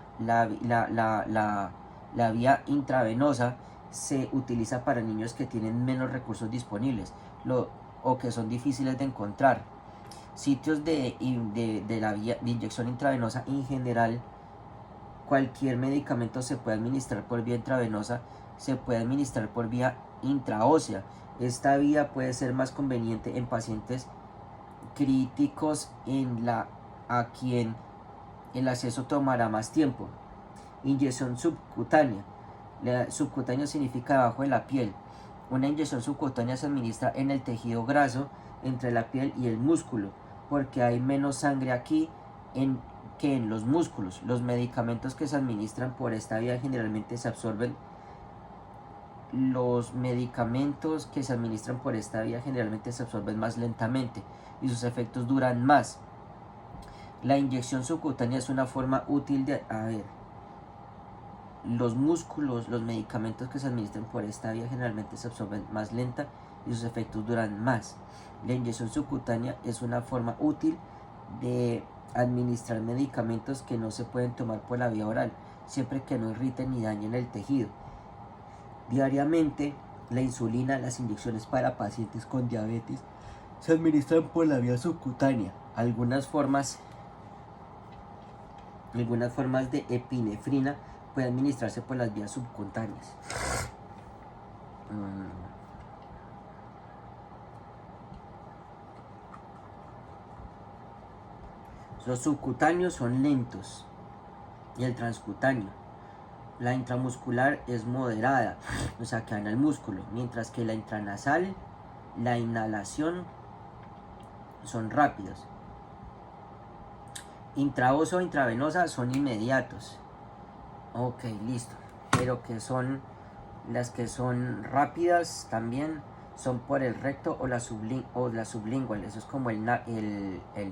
intravenosa se utiliza para niños que tienen menos recursos disponibles o que son difíciles de encontrar. Sitios de la vía de inyección intravenosa. En general, cualquier medicamento se puede administrar por vía intravenosa, se puede administrar por vía intraósea. Esta vía puede ser más conveniente en pacientes críticos a quien el acceso tomará más tiempo. Inyección subcutánea. La subcutánea significa debajo de la piel. Una inyección subcutánea se administra en el tejido graso entre la piel y el músculo, porque hay menos sangre aquí que en los músculos. Los medicamentos que se administran por esta vía generalmente se absorben. Más lentamente y sus efectos duran más. La inyección subcutánea es una forma útil de... Los medicamentos que se administran por esta vía generalmente se absorben más lenta y sus efectos duran más. La inyección subcutánea es una forma útil de administrar medicamentos que no se pueden tomar por la vía oral. siempre que no irriten ni dañen el tejido. Diariamente, la insulina, las inyecciones para pacientes con diabetes, se administran por la vía subcutánea. Algunas formas de epinefrina pueden administrarse por las vías subcutáneas. Los subcutáneos son lentos y el transcutáneo. La intramuscular es moderada, o sea que va en el músculo, mientras que la intranasal, la inhalación son rápidos. Intraoso o intravenosa son inmediatos. Ok, listo. Pero que son las que son rápidas también son por el recto o la sublingual. Eso es como el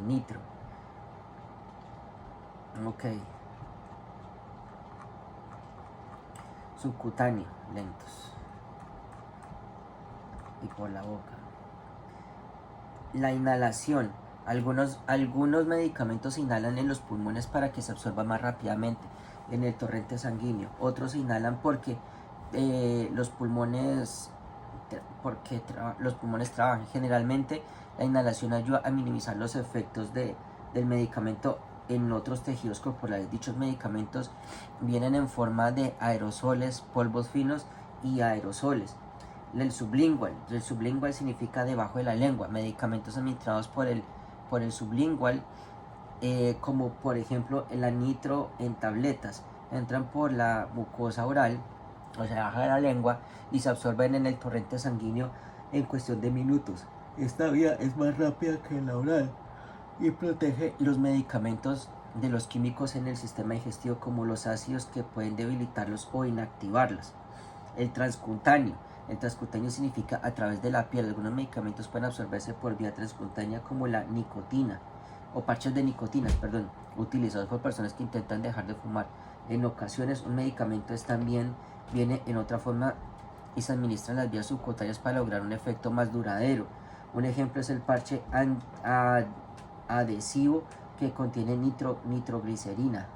nitro. Ok. Subcutáneo, lentos. Y por la boca. La inhalación. Algunos medicamentos se inhalan en los pulmones para que se absorba más rápidamente en el torrente sanguíneo. Otros se inhalan porque los pulmones trabajan. Generalmente la inhalación ayuda a minimizar los efectos del medicamento en otros tejidos corporales. Dichos medicamentos vienen en forma de aerosoles, polvos finos y aerosoles. El sublingual significa debajo de la lengua. Medicamentos administrados por el sublingual, como por ejemplo la nitro en tabletas, entran por la mucosa oral, o sea, baja de la lengua, y se absorben en el torrente sanguíneo en cuestión de minutos. Esta vía es más rápida que la oral y protege los medicamentos de los químicos en el sistema digestivo, como los ácidos que pueden debilitarlos o inactivarlos. El transcutáneo significa a través de la piel. Algunos medicamentos pueden absorberse por vía transcutánea, como la nicotina o parches de nicotina, utilizados por personas que intentan dejar de fumar. En ocasiones un medicamento también viene en otra forma y se administra en las vías subcutáneas para lograr un efecto más duradero. Un ejemplo es el parche adhesivo que contiene nitroglicerina.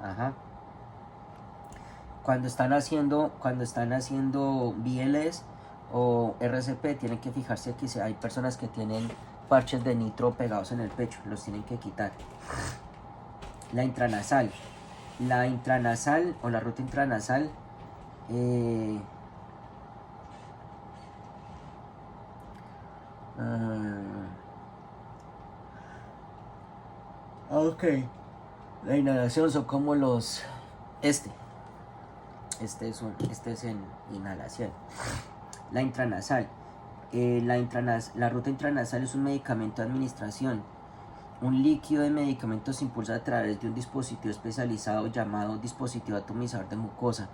Cuando están haciendo BLS o RCP, tienen que fijarse que si hay personas que tienen parches de nitro pegados en el pecho, los tienen que quitar. La intranasal o la ruta intranasal ok, la inhalación son como los este es en inhalación. La intranasal. La ruta intranasal es un medicamento de administración. Un líquido de medicamentos se impulsa a través de un dispositivo especializado llamado dispositivo atomizador de mucosa,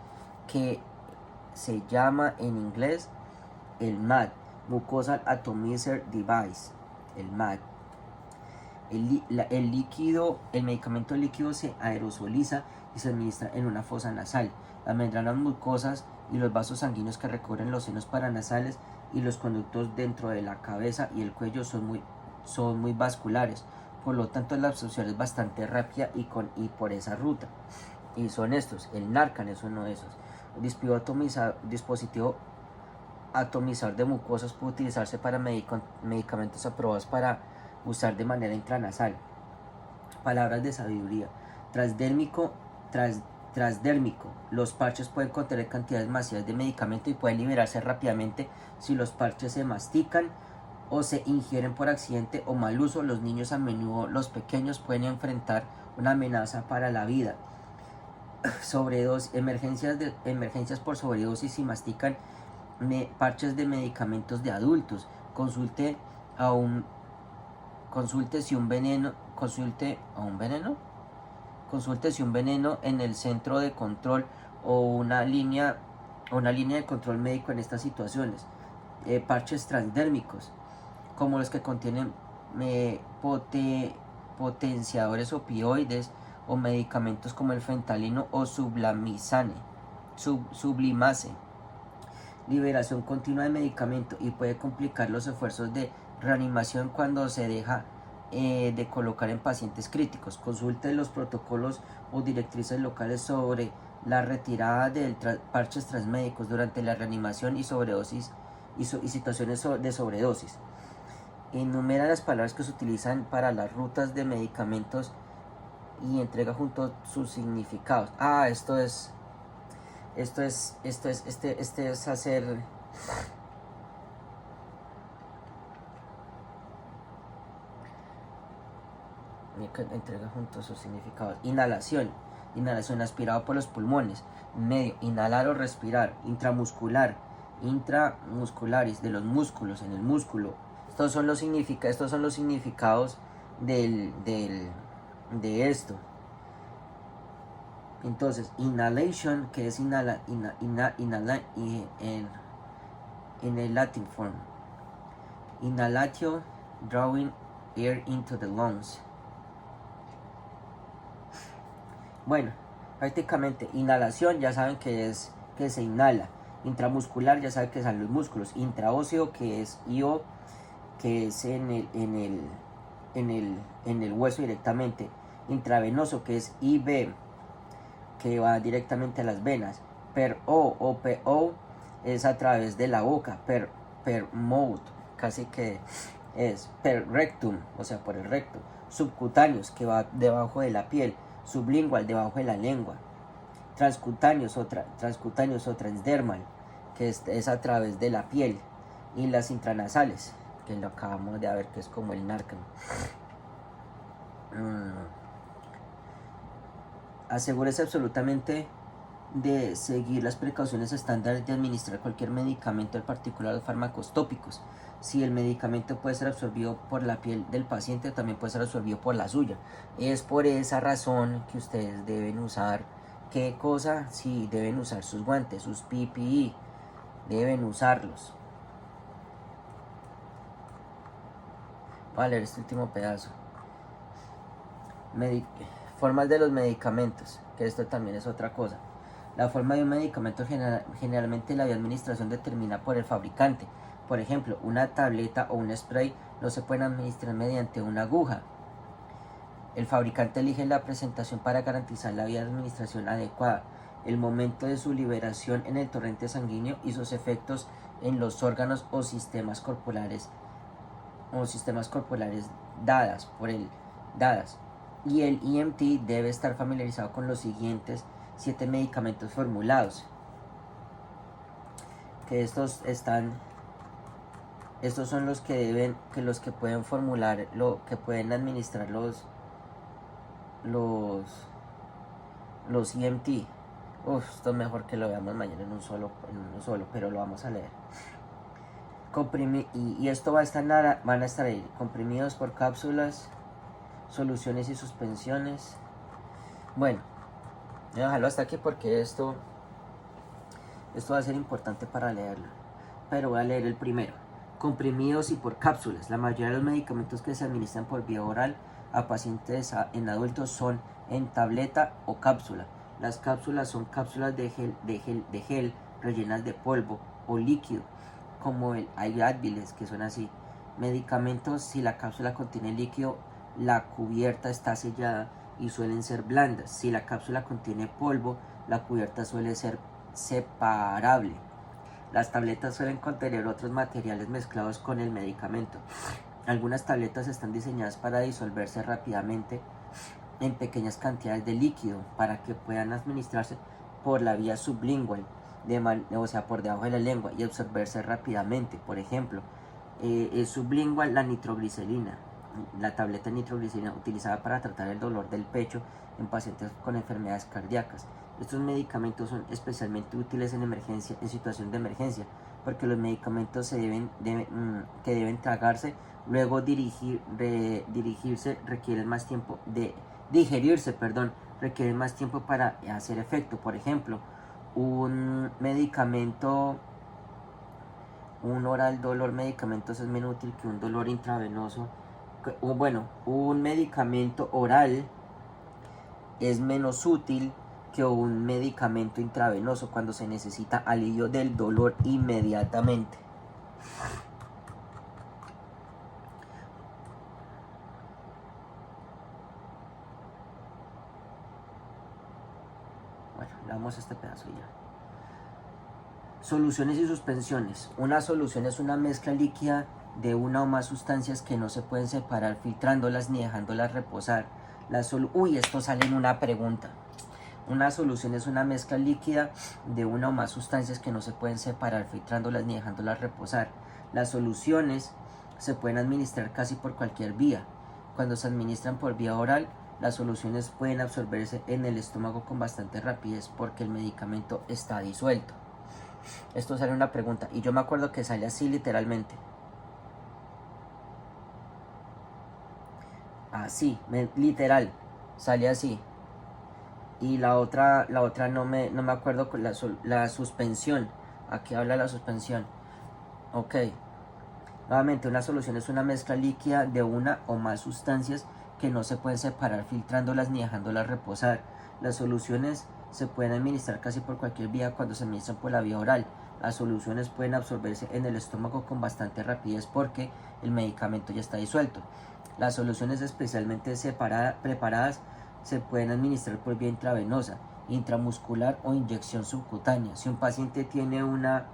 que se llama en inglés el MAD, Mucosal Atomizer Device, el MAD. El medicamento líquido se aerosoliza y se administra en una fosa nasal. Las membranas mucosas y los vasos sanguíneos que recubren los senos paranasales y los conductos dentro de la cabeza y el cuello son muy vasculares. Por lo tanto, la absorción es bastante rápida y por esa ruta. Y son estos. El Narcan es uno de esos. El dispositivo atomizador de mucosas puede utilizarse para medicamentos aprobados para usar de manera intranasal. Palabras de sabiduría. Transdérmico. Los parches pueden contener cantidades masivas de medicamento y pueden liberarse rápidamente si los parches se mastican o se ingieren por accidente o mal uso. Los niños, a menudo los pequeños, pueden enfrentar una amenaza para la vida. Emergencias por sobredosis si mastican parches de medicamentos de adultos. Consulte si un veneno en el centro de control o una línea de control médico en estas situaciones. Parches transdérmicos, como los que contienen potenciadores opioides o medicamentos como el fentanilo o sublimase. Liberación continua de medicamento y puede complicar los esfuerzos de reanimación cuando se deja de colocar en pacientes críticos. Consulte los protocolos o directrices locales sobre la retirada de parches transmédicos durante la reanimación y sobredosis y situaciones de sobredosis. Enumera las palabras que se utilizan para las rutas de medicamentos y entrega junto sus significados. Esto es hacer entrega junto a sus significados. Inhalación aspirado por los pulmones. Medio, inhalar o respirar. Intramuscularis, de los músculos, en el músculo. Estos son los significados de esto. Entonces, inhalation, que es inhalar en el Latin form. Inhalatio, drawing air into the lungs. Bueno, prácticamente inhalación ya saben que es que se inhala. Intramuscular ya saben que son los músculos. Intraóseo, que es IO, que es en el hueso directamente. Intravenoso, que es IV, que va directamente a las venas. Per o PO es a través de la boca. Per mouth, casi que es per rectum, o sea, por el recto. Subcutáneos, que va debajo de la piel. Sublingual, debajo de la lengua. Transcutáneos o transdermal, que es a través de la piel. Y las intranasales, que lo acabamos de ver, que es como el Narcan. Asegúrese absolutamente de seguir las precauciones estándares de administrar cualquier medicamento, en particular los fármacos tópicos. Si el medicamento puede ser absorbido por la piel del paciente, también puede ser absorbido por la suya. Es por esa razón que ustedes deben usar, ¿qué cosa? Sí, deben usar sus guantes, sus PPE, deben usarlos. Voy a leer este último pedazo. Formas de los medicamentos, que esto también es otra cosa. La forma de un medicamento generalmente la administración determina por el fabricante. Por ejemplo, una tableta o un spray no se pueden administrar mediante una aguja. El fabricante elige la presentación para garantizar la vía de administración adecuada, el momento de su liberación en el torrente sanguíneo y sus efectos en los órganos o sistemas corporales dadas. Y el EMT debe estar familiarizado con los siguientes 7 medicamentos formulados, que estos son los que pueden formular, que pueden administrar los EMT. Esto es mejor que lo veamos mañana en uno solo, pero lo vamos a leer. Y esto van a estar ahí, comprimidos por cápsulas, soluciones y suspensiones. Bueno, voy a dejarlo hasta aquí porque esto va a ser importante para leerlo. Pero voy a leer el primero. Comprimidos y por cápsulas. La mayoría de los medicamentos que se administran por vía oral a pacientes en adultos son en tableta o cápsula. Las cápsulas son cápsulas de gel rellenas de polvo o líquido, como hay Adviles, que son así. Medicamentos, si la cápsula contiene líquido, la cubierta está sellada y suelen ser blandas. Si la cápsula contiene polvo, la cubierta suele ser separable. Las tabletas suelen contener otros materiales mezclados con el medicamento. Algunas tabletas están diseñadas para disolverse rápidamente en pequeñas cantidades de líquido para que puedan administrarse por la vía sublingual, o sea, por debajo de la lengua, y absorberse rápidamente. Por ejemplo, es sublingual la nitroglicerina, la tableta de nitroglicerina utilizada para tratar el dolor del pecho en pacientes con enfermedades cardíacas. Estos medicamentos son especialmente útiles en situación de emergencia, porque los medicamentos que deben tragarse, luego digerirse requieren más tiempo para hacer efecto. Por ejemplo, un oral dolor medicamentos es menos útil que un dolor intravenoso. Un medicamento oral es menos útil que un medicamento intravenoso cuando se necesita alivio del dolor inmediatamente. Bueno, la Hagamos este pedazo ya. Soluciones y suspensiones. Una solución es una mezcla líquida de una o más sustancias que no se pueden separar filtrándolas ni dejándolas reposar. Uy, esto sale en una pregunta. Una solución es una mezcla líquida de una o más sustancias que no se pueden separar filtrándolas ni dejándolas reposar. Las soluciones se pueden administrar casi por cualquier vía. Cuando se administran por vía oral, las soluciones pueden absorberse en el estómago con bastante rapidez porque el medicamento está disuelto. Esto sale una pregunta y yo me acuerdo que sale así literalmente. Así, literal, sale así. Y la otra no me acuerdo con la suspensión. Aquí habla la suspensión. Ok. Nuevamente, una solución es una mezcla líquida de una o más sustancias que no se pueden separar filtrándolas ni dejándolas reposar. Las soluciones se pueden administrar casi por cualquier vía cuando se administran por la vía oral. Las soluciones pueden absorberse en el estómago con bastante rapidez porque el medicamento ya está disuelto. Las soluciones especialmente preparadas se pueden administrar por vía intravenosa, intramuscular o inyección subcutánea. Si un paciente tiene una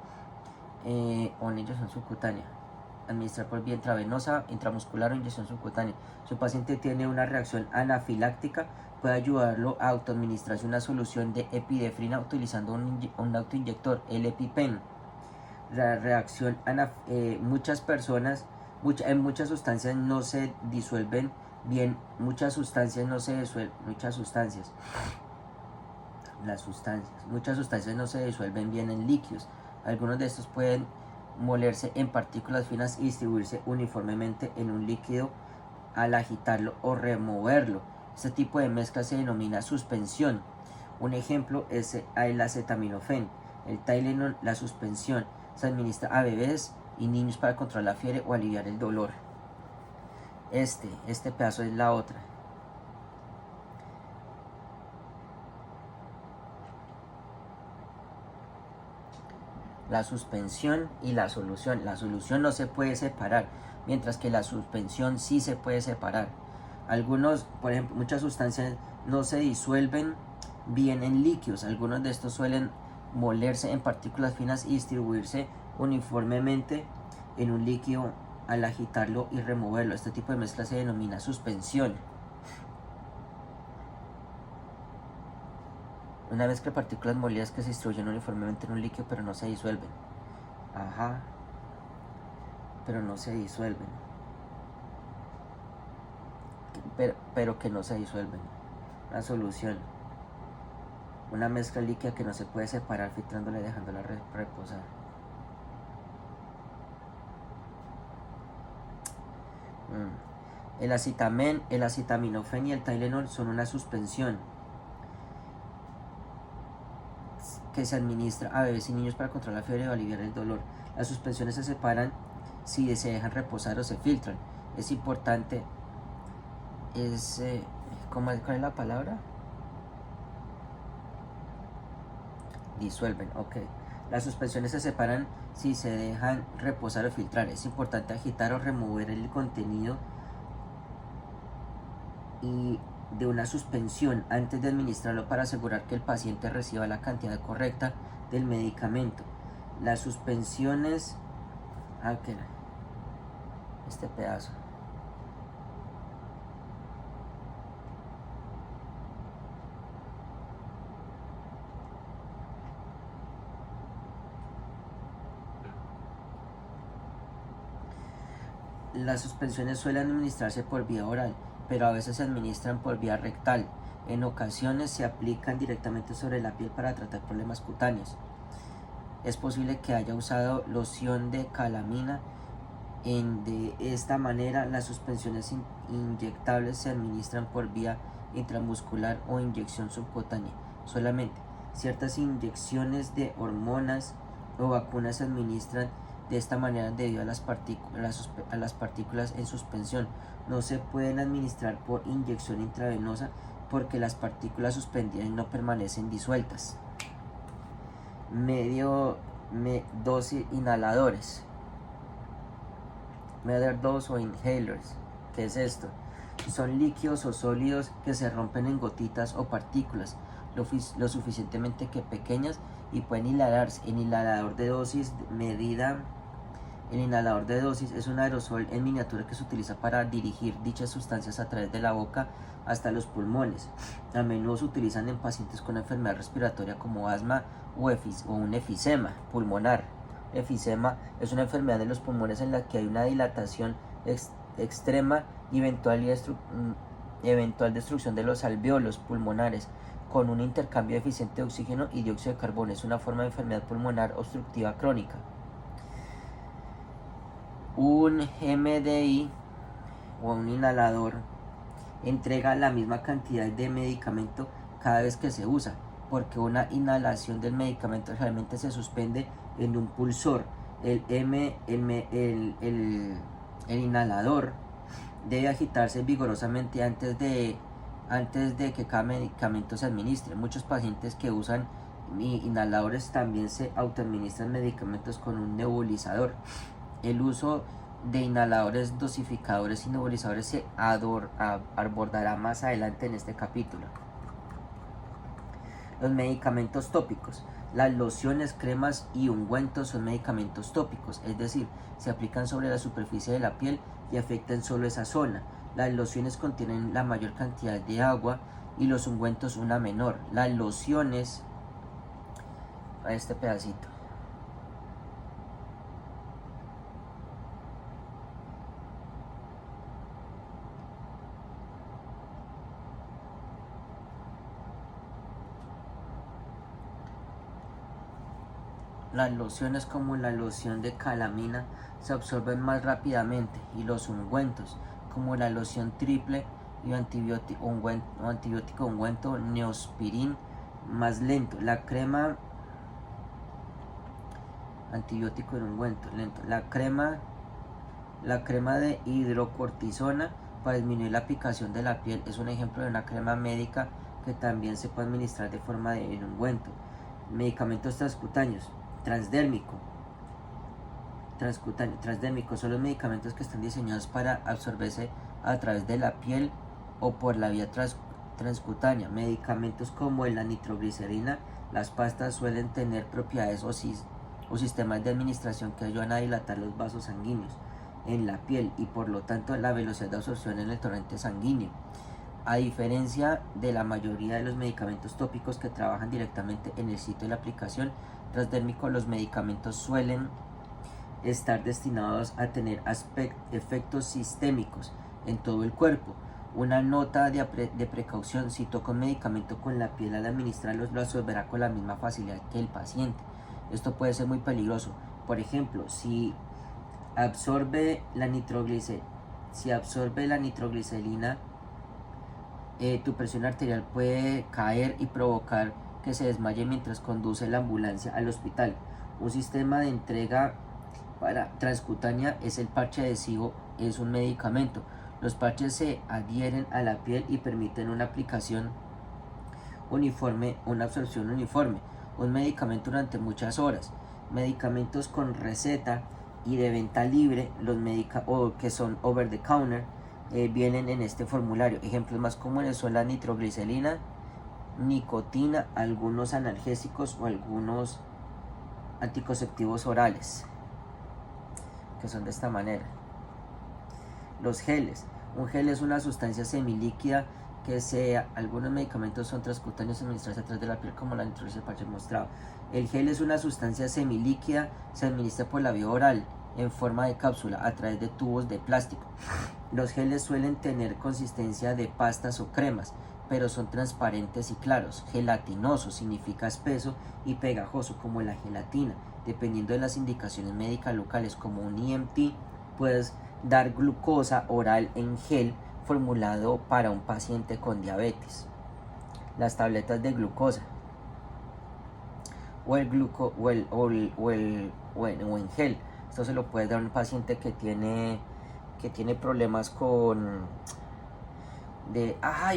inyección subcutánea, administrar por vía intravenosa, intramuscular o inyección subcutánea. Si un paciente tiene una reacción anafiláctica, puede ayudarlo a autoadministrarse una solución de epinefrina utilizando un autoinyector, el EpiPen. La reacción en muchas sustancias no se disuelven bien, muchas sustancias no se disuelven bien en líquidos. Algunos de estos pueden molerse en partículas finas y distribuirse uniformemente en un líquido al agitarlo o removerlo. Este tipo de mezcla se denomina suspensión. Un ejemplo es el acetaminofén. El Tylenol, la suspensión, se administra a bebés y niños para controlar la fiebre o aliviar el dolor. Este pedazo es la otra. La suspensión y la solución. La solución no se puede separar, mientras que la suspensión sí se puede separar. Por ejemplo, muchas sustancias no se disuelven bien en líquidos. Algunos de estos suelen molerse en partículas finas y distribuirse uniformemente en un líquido al agitarlo y removerlo. Este tipo de mezcla se denomina suspensión. Una mezcla de partículas molidas que se distribuyen uniformemente en un líquido pero no se disuelven. Pero no se disuelven. Pero que no se disuelven. La solución. Una mezcla líquida que no se puede separar filtrándola y dejándola reposar. El acetaminofén y el Tylenol son una suspensión que se administra a bebés y niños para controlar la fiebre o aliviar el dolor. Las suspensiones se separan si se dejan reposar o se filtran. Es importante, ¿cuál es la palabra? Disuelven, ok. Las suspensiones se separan si se dejan reposar o filtrar. Es importante agitar o remover el contenido y de una suspensión antes de administrarlo para asegurar que el paciente reciba la cantidad correcta del medicamento. Las suspensiones, este pedazo. Las suspensiones suelen administrarse por vía oral, pero a veces se administran por vía rectal. En ocasiones se aplican directamente sobre la piel para tratar problemas cutáneos. Es posible que haya usado loción de calamina. De esta manera, las suspensiones inyectables se administran por vía intramuscular o inyección subcutánea. Solamente ciertas inyecciones de hormonas o vacunas se administran de esta manera debido a las partículas en suspensión. No se pueden administrar por inyección intravenosa porque las partículas suspendidas no permanecen disueltas. Dosis inhaladores. Media dose o inhalers. ¿Qué es esto? Son líquidos o sólidos que se rompen en gotitas o partículas. lo suficientemente que pequeñas y pueden inhalarse. El inhalador de dosis medida. El inhalador de dosis es un aerosol en miniatura que se utiliza para dirigir dichas sustancias a través de la boca hasta los pulmones. A menudo se utilizan en pacientes con enfermedad respiratoria como asma o un efisema pulmonar. Efisema es una enfermedad de los pulmones en la que hay una dilatación extrema y eventual destrucción de los alvéolos pulmonares con un intercambio eficiente de oxígeno y dióxido de carbono. Es una forma de enfermedad pulmonar obstructiva crónica. Un MDI o un inhalador entrega la misma cantidad de medicamento cada vez que se usa, porque una inhalación del medicamento realmente se suspende en un pulsor. El inhalador debe agitarse vigorosamente antes de que cada medicamento se administre. Muchos pacientes que usan inhaladores también se autoadministran medicamentos con un nebulizador. El uso de inhaladores, dosificadores y nebulizadores se abordará más adelante en este capítulo. Los medicamentos tópicos. Las lociones, cremas y ungüentos son medicamentos tópicos, es decir, se aplican sobre la superficie de la piel y afectan solo esa zona. Las lociones contienen la mayor cantidad de agua y los ungüentos una menor. Las lociones, a este pedacito. Las lociones como la loción de calamina se absorben más rápidamente y los ungüentos como la loción triple y antibiótico ungüento neosporin más lento. La crema antibiótico en ungüento lento. La crema de hidrocortisona para disminuir la picación de la piel es un ejemplo de una crema médica que también se puede administrar de forma de ungüento. Medicamentos transcutáneos. Transdérmicos son los medicamentos que están diseñados para absorberse a través de la piel o por la vía transcutánea. Medicamentos como la nitroglicerina, las pastas suelen tener propiedades o sistemas de administración que ayudan a dilatar los vasos sanguíneos en la piel y por lo tanto la velocidad de absorción en el torrente sanguíneo. A diferencia de la mayoría de los medicamentos tópicos que trabajan directamente en el sitio de la aplicación transdérmico, los medicamentos suelen estar destinados a tener efectos sistémicos en todo el cuerpo. Una nota de precaución: si toca un medicamento con la piel al administrarlos, lo absorberá con la misma facilidad que el paciente. Esto puede ser muy peligroso. Por ejemplo, si absorbe la nitroglicerina, tu presión arterial puede caer y provocar que se desmaye mientras conduce la ambulancia al hospital. Un sistema de entrega transcutánea es el parche adhesivo, es un medicamento. Los parches se adhieren a la piel y permiten una aplicación uniforme, una absorción uniforme. Un medicamento durante muchas horas. Medicamentos con receta y de venta libre, o que son over the counter, vienen en este formulario. Ejemplos más comunes son la nitroglicerina, nicotina, algunos analgésicos o algunos anticonceptivos orales, que son de esta manera. Los geles. Un gel es una sustancia semilíquida algunos medicamentos son transcutáneos administrados a través de la piel, como la nitroglicerina parche mostrado. El gel es una sustancia semilíquida, se administra por la vía oral en forma de cápsula a través de tubos de plástico. Los geles suelen tener consistencia de pastas o cremas, pero son transparentes y claros. Gelatinoso significa espeso y pegajoso, como la gelatina. Dependiendo de las indicaciones médicas locales, como un EMT, puedes dar glucosa oral en gel formulado para un paciente con diabetes. Las tabletas de glucosa o en gel. Esto se lo puede dar a un paciente que tiene problemas con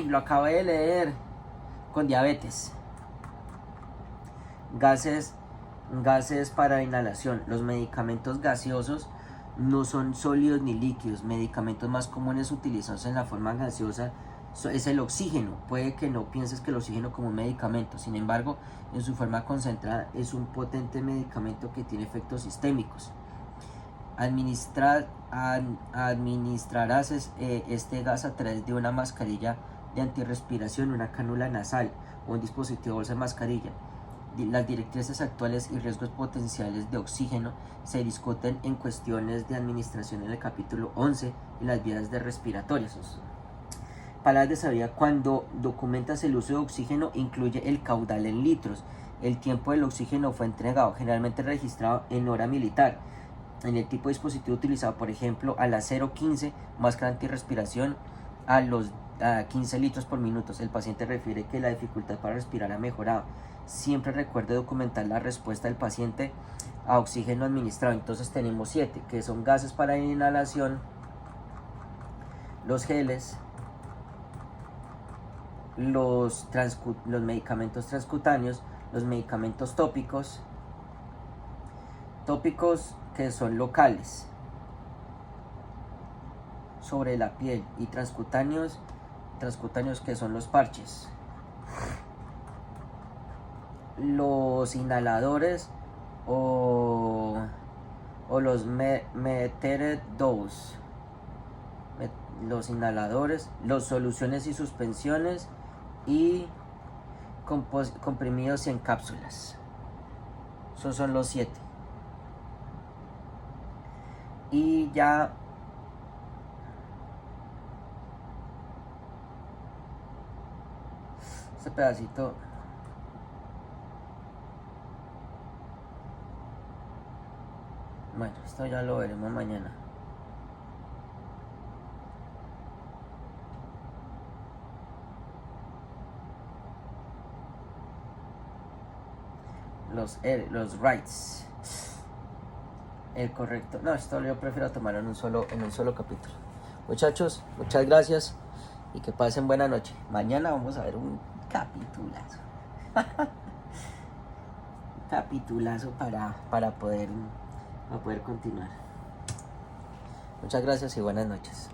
lo acabo de leer, con diabetes. Gases para inhalación. Los medicamentos gaseosos no son sólidos ni líquidos. Medicamentos más comunes utilizados en la forma gaseosa es el oxígeno. Puede que no pienses que el oxígeno como un medicamento, sin embargo, en su forma concentrada es un potente medicamento que tiene efectos sistémicos. Administrarás este gas a través de una mascarilla de antirrespiración, una cánula nasal o un dispositivo bolsa de mascarilla. Las directrices actuales y riesgos potenciales de oxígeno se discuten en cuestiones de administración en el capítulo 11 y las vías de respiratorias. Palabras de sabiduría: cuando documentas el uso de oxígeno, incluye el caudal en litros. El tiempo del oxígeno fue entregado, generalmente registrado en hora militar. En el tipo de dispositivo utilizado, por ejemplo, a las 0,15, máscara antirrespiración a 15 litros por minuto. El paciente refiere que la dificultad para respirar ha mejorado. Siempre recuerde documentar la respuesta del paciente a oxígeno administrado. Entonces tenemos 7, que son gases para inhalación, los geles, los medicamentos transcutáneos, los medicamentos tópicos que son locales sobre la piel, y transcutáneos que son los parches. Los inhaladores o los metered dose, los inhaladores, los soluciones y suspensiones, y comprimidos y en cápsulas. Esos son los 7. Y ya este pedacito bueno, esto ya lo veremos mañana. Los rights, el correcto. No, esto yo prefiero tomarlo en un solo capítulo. Muchachos, muchas gracias y que pasen buena noche. Mañana vamos a ver un capitulazo. Capitulazo para poder continuar. Muchas gracias y buenas noches.